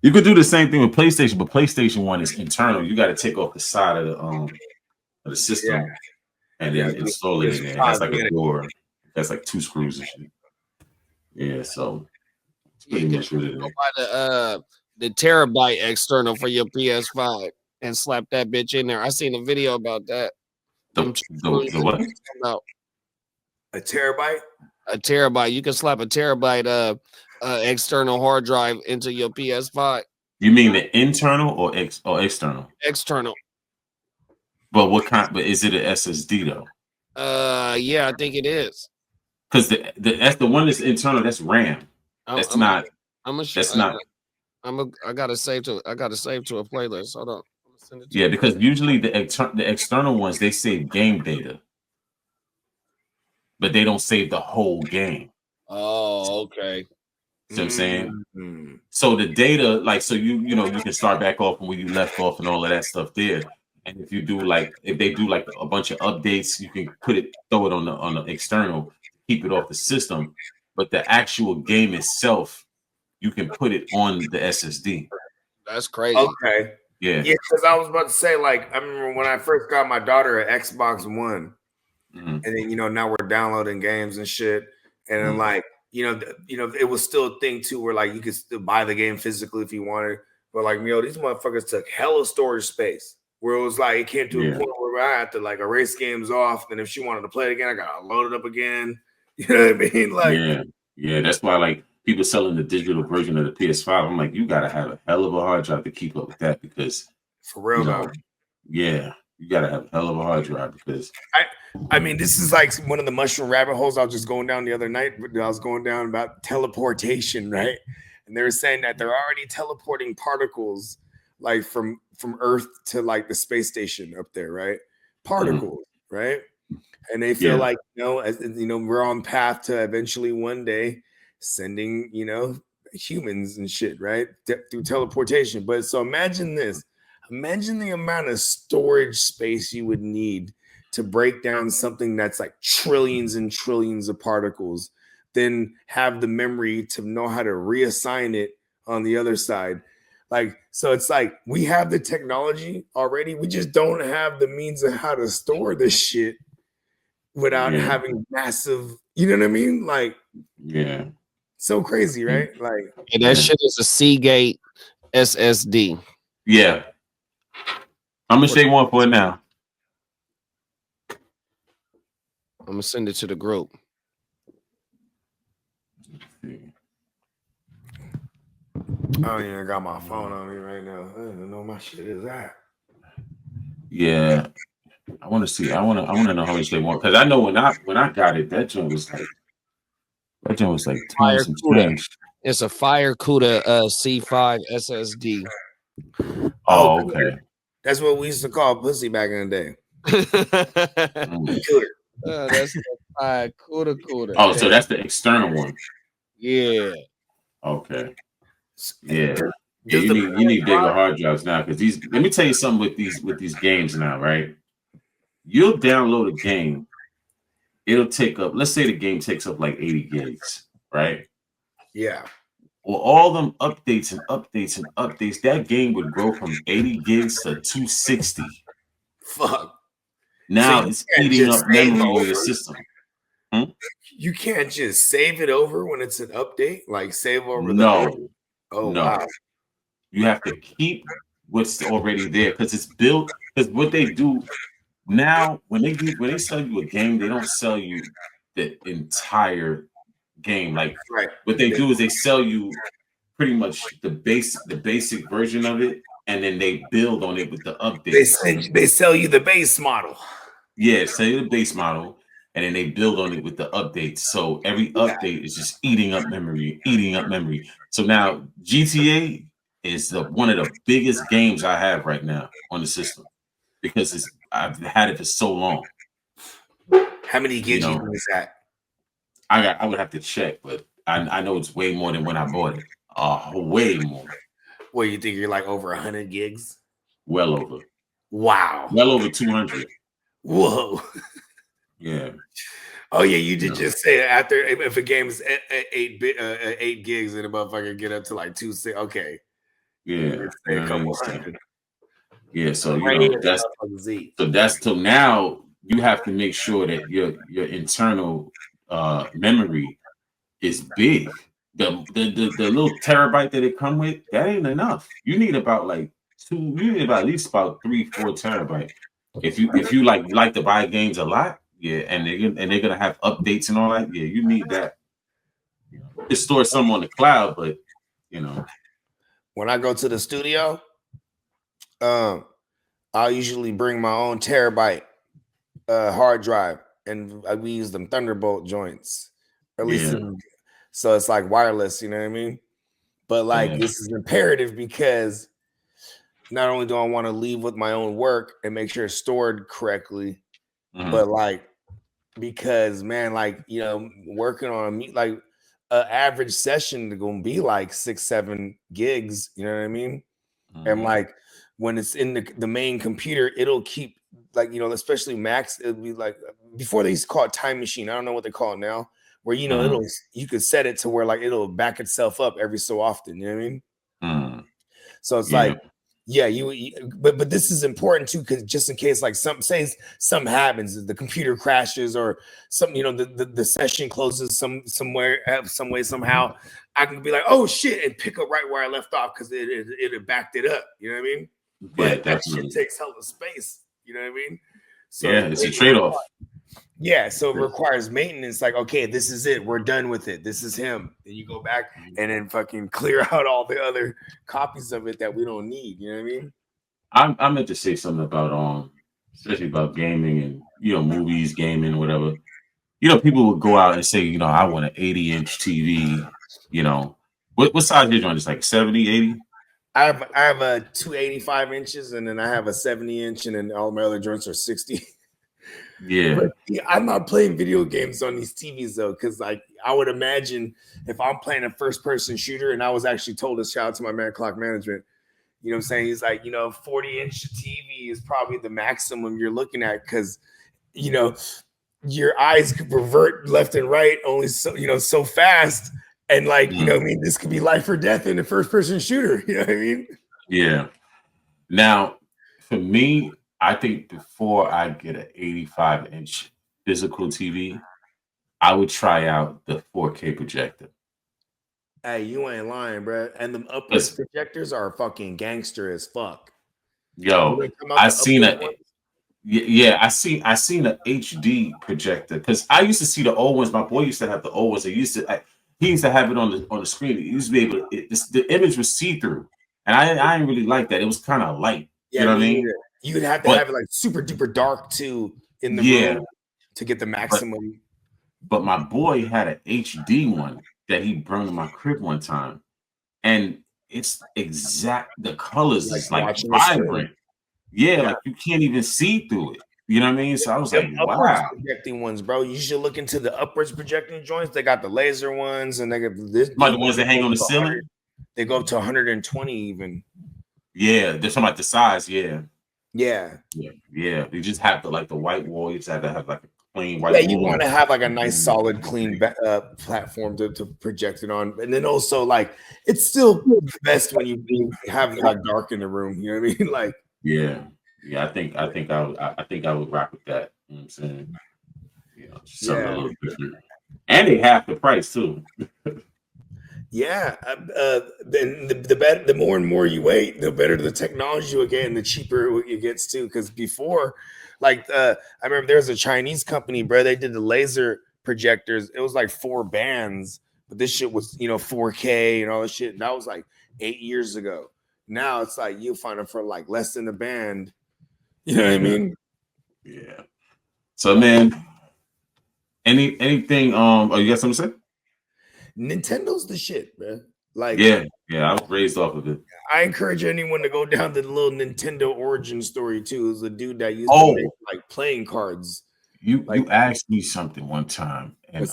You could do the same thing with PlayStation, but PlayStation 1 is internal. You got to take off the side of the system and then install it in there. That's like a door. That's like 2 screws and shit. Yeah, so it's pretty much what it is. The terabyte external for your PS5 and slap that bitch in there. I seen a video about that. The what? A terabyte? A terabyte. You can slap a terabyte external hard drive into your PS5. You mean the internal or external? External. But what kind? But is it an SSD though? Yeah, I think it is. Because that's the one that's internal. That's RAM. That's not. I gotta save to a playlist. Hold on. Send it to you. Because usually the external ones they save game data, but they don't save the whole game. Oh, okay. See what I'm saying? So the data, like, so you can start back off from where you left off and all of that stuff there. And if they do like a bunch of updates, you can throw it on the external, keep it off the system. But the actual game itself, you can put it on the SSD. That's crazy. Okay. Yeah. Yeah, because I was about to say, like, I remember when I first got my daughter an Xbox One, and then now we're downloading games and shit, and then like it was still a thing too where like you could still buy the game physically if you wanted, but like these motherfuckers took hella storage space. Where it was like it came to a point where I had to like erase games off, and if she wanted to play it again, I gotta load it up again. You know what I mean? Like, yeah, that's why like people selling the digital version of the PS5. I'm like, you gotta have a hell of a hard drive to keep up with that because for real though. Yeah, you gotta have a hell of a hard drive because I mean, this is like one of the mushroom rabbit holes I was just going down the other night. I was going down about teleportation, right? And they were saying that they're already teleporting particles like from Earth to like the space station up there, right? Particles, right? And they feel like, as we're on path to eventually one day sending, humans and shit, right? Through teleportation. But so imagine this. Imagine the amount of storage space you would need to break down something that's like trillions and trillions of particles, then have the memory to know how to reassign it on the other side. Like, so it's like we have the technology already. We just don't have the means of how to store this shit without having massive, you know what I mean? Like, so crazy, right? Like, that shit is a Seagate SSD. Yeah. How much they want for it now? I'm gonna send it to the group. Oh yeah, I got my phone on me right now. I don't know my shit is at. Yeah. I want to see. I want to know how much they want, because I know when I got it, that joint was like 10 some change. It's a Fire CUDA C5 SSD. Oh, okay. That's what we used to call pussy back in the day. That's the Fire CUDA. Oh, so that's the external one. Yeah. Okay. Yeah. You need bigger hard drives now, because these. Let me tell you something with these games now, right? You'll download a game. It'll take up. Let's say the game takes up like 80 gigs, right? Yeah. Well, all them updates and updates and updates, that game would grow from 80 gigs to 260. Fuck. Now So it's eating up memory in your system. You can't just save it over when it's an update, like save over no. Wow. You have to keep what's already there, because it's built. Because what they do now, when they sell you a game, they don't sell you the entire game. Like, what they do is they sell you pretty much the basic version of it, and then they build on it with the updates. They sell you the base model. Yeah, sell you the base model, and then they build on it with the updates. So every update is just eating up memory. So now GTA is one of the biggest games I have right now on the system, because I've had it for so long. How many gigs is that? I would have to check, but I know it's way more than when I bought it. Way more. What, you think you're like over 100 gigs? Well over. Wow. Well over 200. Whoa. Yeah. Oh yeah, you did just say after, if a game is 8 gigs and a motherfucker get up to like 260. Okay. Yeah. A couple hundred. Yeah. So that's till now. You have to make sure that your internal memory is big. The little terabyte that it come with, that ain't enough. You need about at least about 3-4 terabyte. If you like to buy games a lot, and they're gonna have updates and all that, you need that. You can store some on the cloud, but when I go to the studio, I'll usually bring my own terabyte hard drive, and we use them Thunderbolt joints, or at least so it's like wireless, you know what I mean? But like this is imperative, because not only do I want to leave with my own work and make sure it's stored correctly, but like, because man, like, working on like an average session is gonna be like 6-7 gigs, you know what I mean? And like when it's in the main computer, it'll keep, like, especially Macs, it'll be like, before they used to call it Time Machine, I don't know what they call it now, where you could set it to where like it'll back itself up every so often, you know what I mean? So it's like, but this is important too, because just in case like something happens, the computer crashes or something, the session closes somewhere, some way, somehow, I can be like, oh shit, and pick up right where I left off, because it backed it up, you know what I mean? But that shit takes hell of space, you know what I mean? So it's a trade-off. Yeah, so it requires maintenance. Like, okay, this is it. We're done with it. This is him. Then you go back and then fucking clear out all the other copies of it that we don't need. You know what I mean? I meant to say something about especially about gaming and movies, gaming, whatever. People would go out and say, I want an 80-inch TV. What size is your joint? It's like 70, 80? I have a 285 inches, and then I have a 70-inch, and then all my other joints are 60. Yeah. But yeah, I'm not playing video games on these TVs though, because like I would imagine if I'm playing a first-person shooter, and I was actually told to shout out to my man Clock Management. You know what I'm saying? He's like, 40-inch TV is probably the maximum you're looking at, because your eyes could revert left and right only so fast. And like, I mean, this could be life or death in a first-person shooter. You know what I mean? Yeah. Now, for me, I think before I get an 85-inch physical TV, I would try out the 4K projector. Hey, you ain't lying, bro. And the upwards projectors are fucking gangster as fuck. Yo, I seen I seen an HD projector, because I used to see the old ones. My boy used to have the old ones. He used to have it on the screen. He used to be able to. The image was see through, and I didn't really like that. It was kind of light. Yeah, you know what I mean? You would have to have it like super duper dark too in the room to get the maximum. But my boy had an HD one that he brought to my crib one time, and it's exact. The colors is like vibrant. Yeah, like you can't even see through it. You know what I mean? So I was like, upwards wow. projecting ones, bro. You should look into the upwards projecting joints. They got the laser ones, and they got this. Like the ones that hang on the ceiling. They go up to 120 even. Yeah, they're talking about the size. Yeah. Yeah. You just have to like the white wall. You just have to have like a clean white. Yeah, you want to have like a nice, solid, clean platform to project it on, and then also like it's still the best when you have it like dark in the room. You know what I mean? Like. Yeah. I think I would rock with that. You know what I'm saying? Something a little different, and they half the price too. Yeah, then the more and more you wait, the better the technology you get, and the cheaper it gets too. Because before, like I remember there was a Chinese company, bro. They did the laser projectors. It was like 4 bands, but this shit was 4K and all this shit. And that was like 8 years ago. Now it's like you find them for like less than a band. You know what I mean? Yeah. So man, anything? Oh, you got something to say? Nintendo the shit, man. Like, yeah, I was raised off of it. I encourage anyone to go down the little Nintendo origin story too. It was a dude that used to make like playing cards. You asked me something one time, and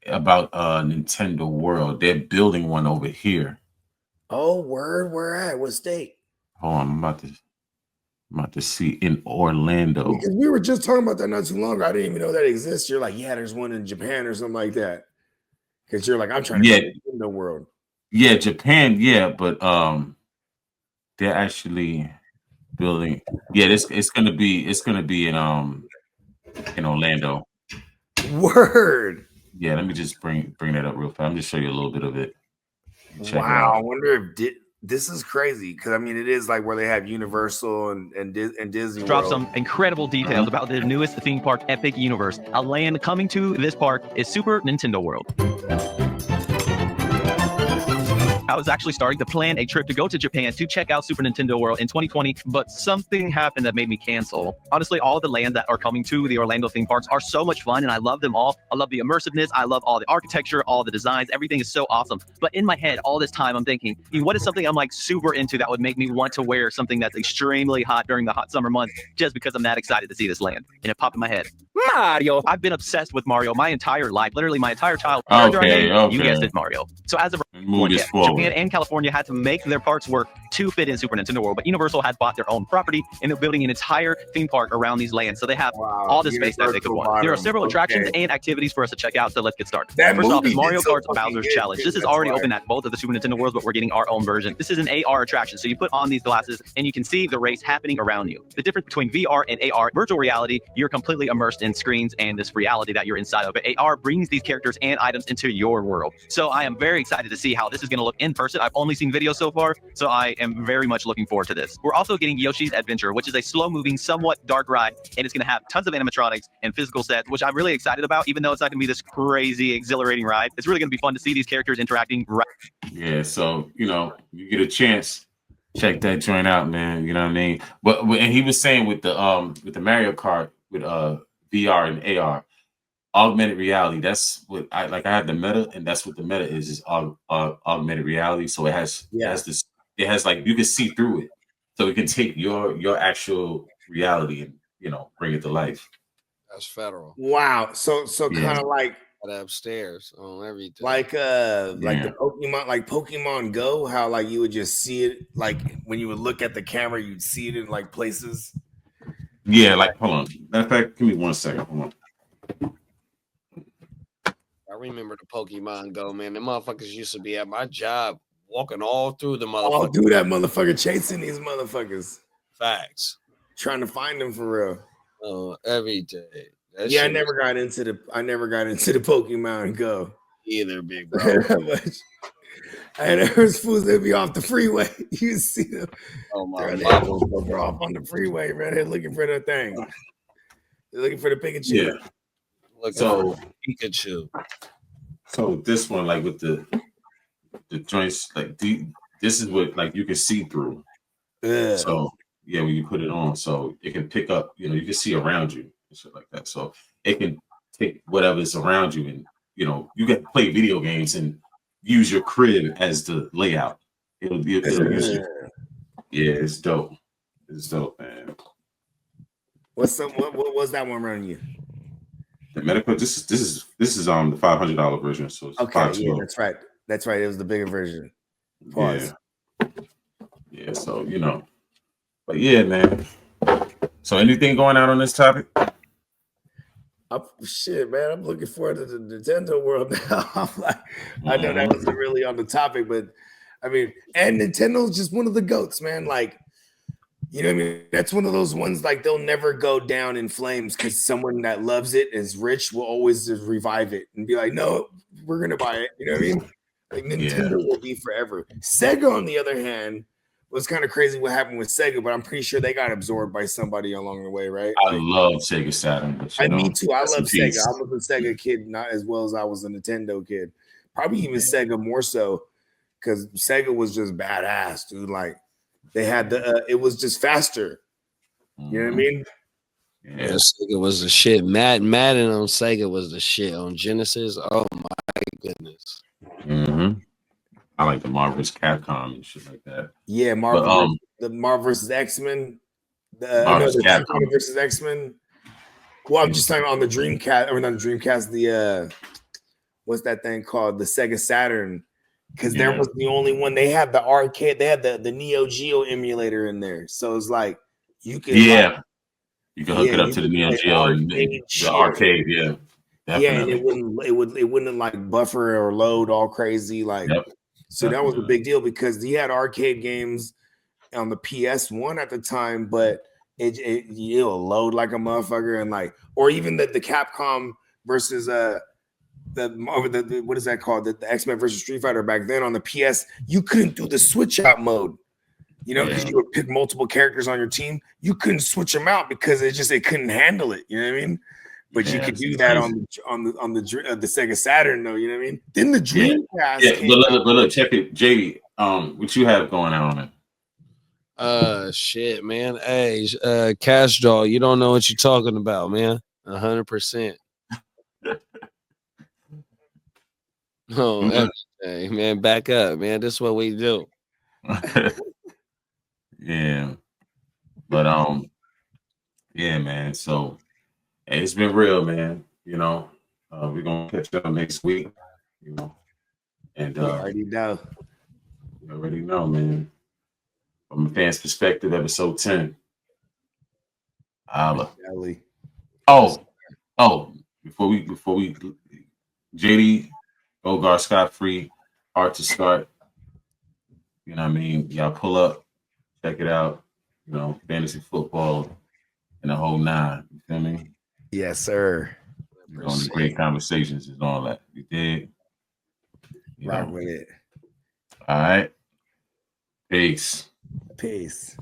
about Nintendo World. They're building one over here. Oh, word, where at? What state? Oh, I'm about to see in Orlando. Because we were just talking about that not too long ago. I didn't even know that exists. You're like, yeah, there's one in Japan or something like that. Because you're like, I'm trying to get in the world. Yeah, Japan, but they're actually building. Yeah, it's gonna be in Orlando. Word. Yeah, let me just bring that up real fast. I'm just show you a little bit of it. Wow, I wonder if this is crazy, because I mean it is like where they have Universal and Disney Drop World. some incredible details about the newest theme park, Epic Universe. A land coming to this park is Super Nintendo World. I was actually starting to plan a trip to go to Japan to check out Super Nintendo World in 2020, but something happened that made me cancel. Honestly, all the lands that are coming to the Orlando theme parks are so much fun, and I love them all. I love the immersiveness. I love all the architecture, all the designs. Everything is so awesome. But in my head, all this time, I'm thinking, what is something I'm like super into that would make me want to wear something that's extremely hot during the hot summer months just because I'm that excited to see this land? And it popped in my head. Mario. I've been obsessed with Mario my entire life, literally my entire childhood. Okay. You guessed it, Mario. So as of Japan and California had to make their parks work to fit in Super Nintendo World, but Universal has bought their own property and they're building an entire theme park around these lands, so they have all the space that they could want. There are several attractions and activities for us to check out, so let's get started. First off is Mario Kart's Bowser's Challenge. This is already open at both of the Super Nintendo Worlds, but we're getting our own version. This is an AR attraction, so you put on these glasses and you can see the race happening around you. The difference between VR and AR, virtual reality, you're completely immersed in screens and this reality that you're inside of. But AR brings these characters and items into your world. So I am very excited to see how this is going to look in person. I've only seen videos so far, so I am very much looking forward to this. We're also getting Yoshi's Adventure, which is a slow-moving, somewhat dark ride, and it's going to have tons of animatronics and physical sets, which I'm really excited about, even though it's not going to be this crazy, exhilarating ride. It's really going to be fun to see these characters interacting. Yeah, so, you get a chance, check that joint out, man. You know what I mean? But and he was saying with the Mario Kart, with VR and AR, augmented reality. That's what I like. I have the meta, and that's what the meta is augmented reality. So it has this. It has like you can see through it, so it can take your actual reality and bring it to life. That's federal. Wow. So kind of like upstairs on everything. Like the Pokemon Go, how like you would just see it like when you would look at the camera, you'd see it in like places. Yeah, like hold on. Matter of fact, give me 1 second. Hold on. I remember the Pokemon Go, man. The motherfuckers used to be at my job walking all through the motherfucker. All through that motherfucker, chasing these motherfuckers. Facts. Trying to find them for real. Oh, every day. Yeah, I never got into the Pokemon Go. Either, big bro. And there was fools that be off the freeway. You see them. Oh my God. They're off on the freeway, man. They're looking for that thing. They're looking for the Pikachu. Yeah. So Pikachu. So this one, like with the joints, like this is what like you can see through. So yeah, when you put it on, so it can pick up, you can see around you and shit like that. So it can take whatever's around you, and you can play video games and use your crib as the layout. It'll use it. Yeah, it's dope. It's dope, man. What was that one running you? The medical. This is the $500 version. So it's okay, yeah, that's right. It was the bigger version. Pause. Yeah. So but yeah, man. So anything going out on this topic? Shit, man, I'm looking forward to the Nintendo world now. I'm like, I know that wasn't really on the topic, but I mean, and Nintendo's just one of the goats, man. Like, you know what I mean? That's one of those ones like they'll never go down in flames because someone that loves it is rich will always just revive it and be like, no, we're gonna buy it. You know what I mean? Like Nintendo will be forever. Sega, on the other hand, was kind of crazy what happened with Sega, but I'm pretty sure they got absorbed by somebody along the way, right? I love Sega Saturn. Me too. I love Sega. I was a Sega kid, not as well as I was a Nintendo kid. Probably even Sega more so, because Sega was just badass, dude. Like they had it was just faster. You know what I mean? Yeah, Sega was the shit. Madden on Sega was the shit. On Genesis, oh my goodness. Mm-hmm. I like the Marvel vs. Capcom and shit like that. Yeah, the Marvel vs. X-Men. The versus X-Men. Well, I'm just talking on the Dreamcast, or not the Dreamcast, the what's that thing called? The Sega Saturn. Because there was the only one. They had the arcade, they had the Neo Geo emulator in there. So it's like you could you can hook it up to the Neo Geo and the arcade, definitely. Yeah, and it wouldn't like buffer or load all crazy. Like so that was a big deal because you had arcade games on the PS1 at the time, but it'll load like a motherfucker, and like, or even the Capcom versus the what is that called? The X-Men versus Street Fighter back then on the PS, you couldn't do the switch out mode. Because you would pick multiple characters on your team, you couldn't switch them out because it couldn't handle it. You know what I mean? But you could do that on the Sega Saturn, though. You know what I mean? Then the Dreamcast. Yeah, but look, check it, JD. What you have going on it? Shit, man. Hey, Cash Draw, you don't know what you're talking about, man. 100%. Oh, everything, man. Back up, man. This is what we do. Yeah, but yeah, man. So hey, it's been real, man. We're gonna catch up next week. And you already know. You already know, man. From a fan's perspective, episode 10. Oh, before we JD, Ogar Scott free, hard to start. You know what I mean? Y'all pull up, check it out. Fantasy football and the whole 9. You feel me? Yes, sir. On the great conversations and all that. You did. Rock with it. All right. Peace. Peace.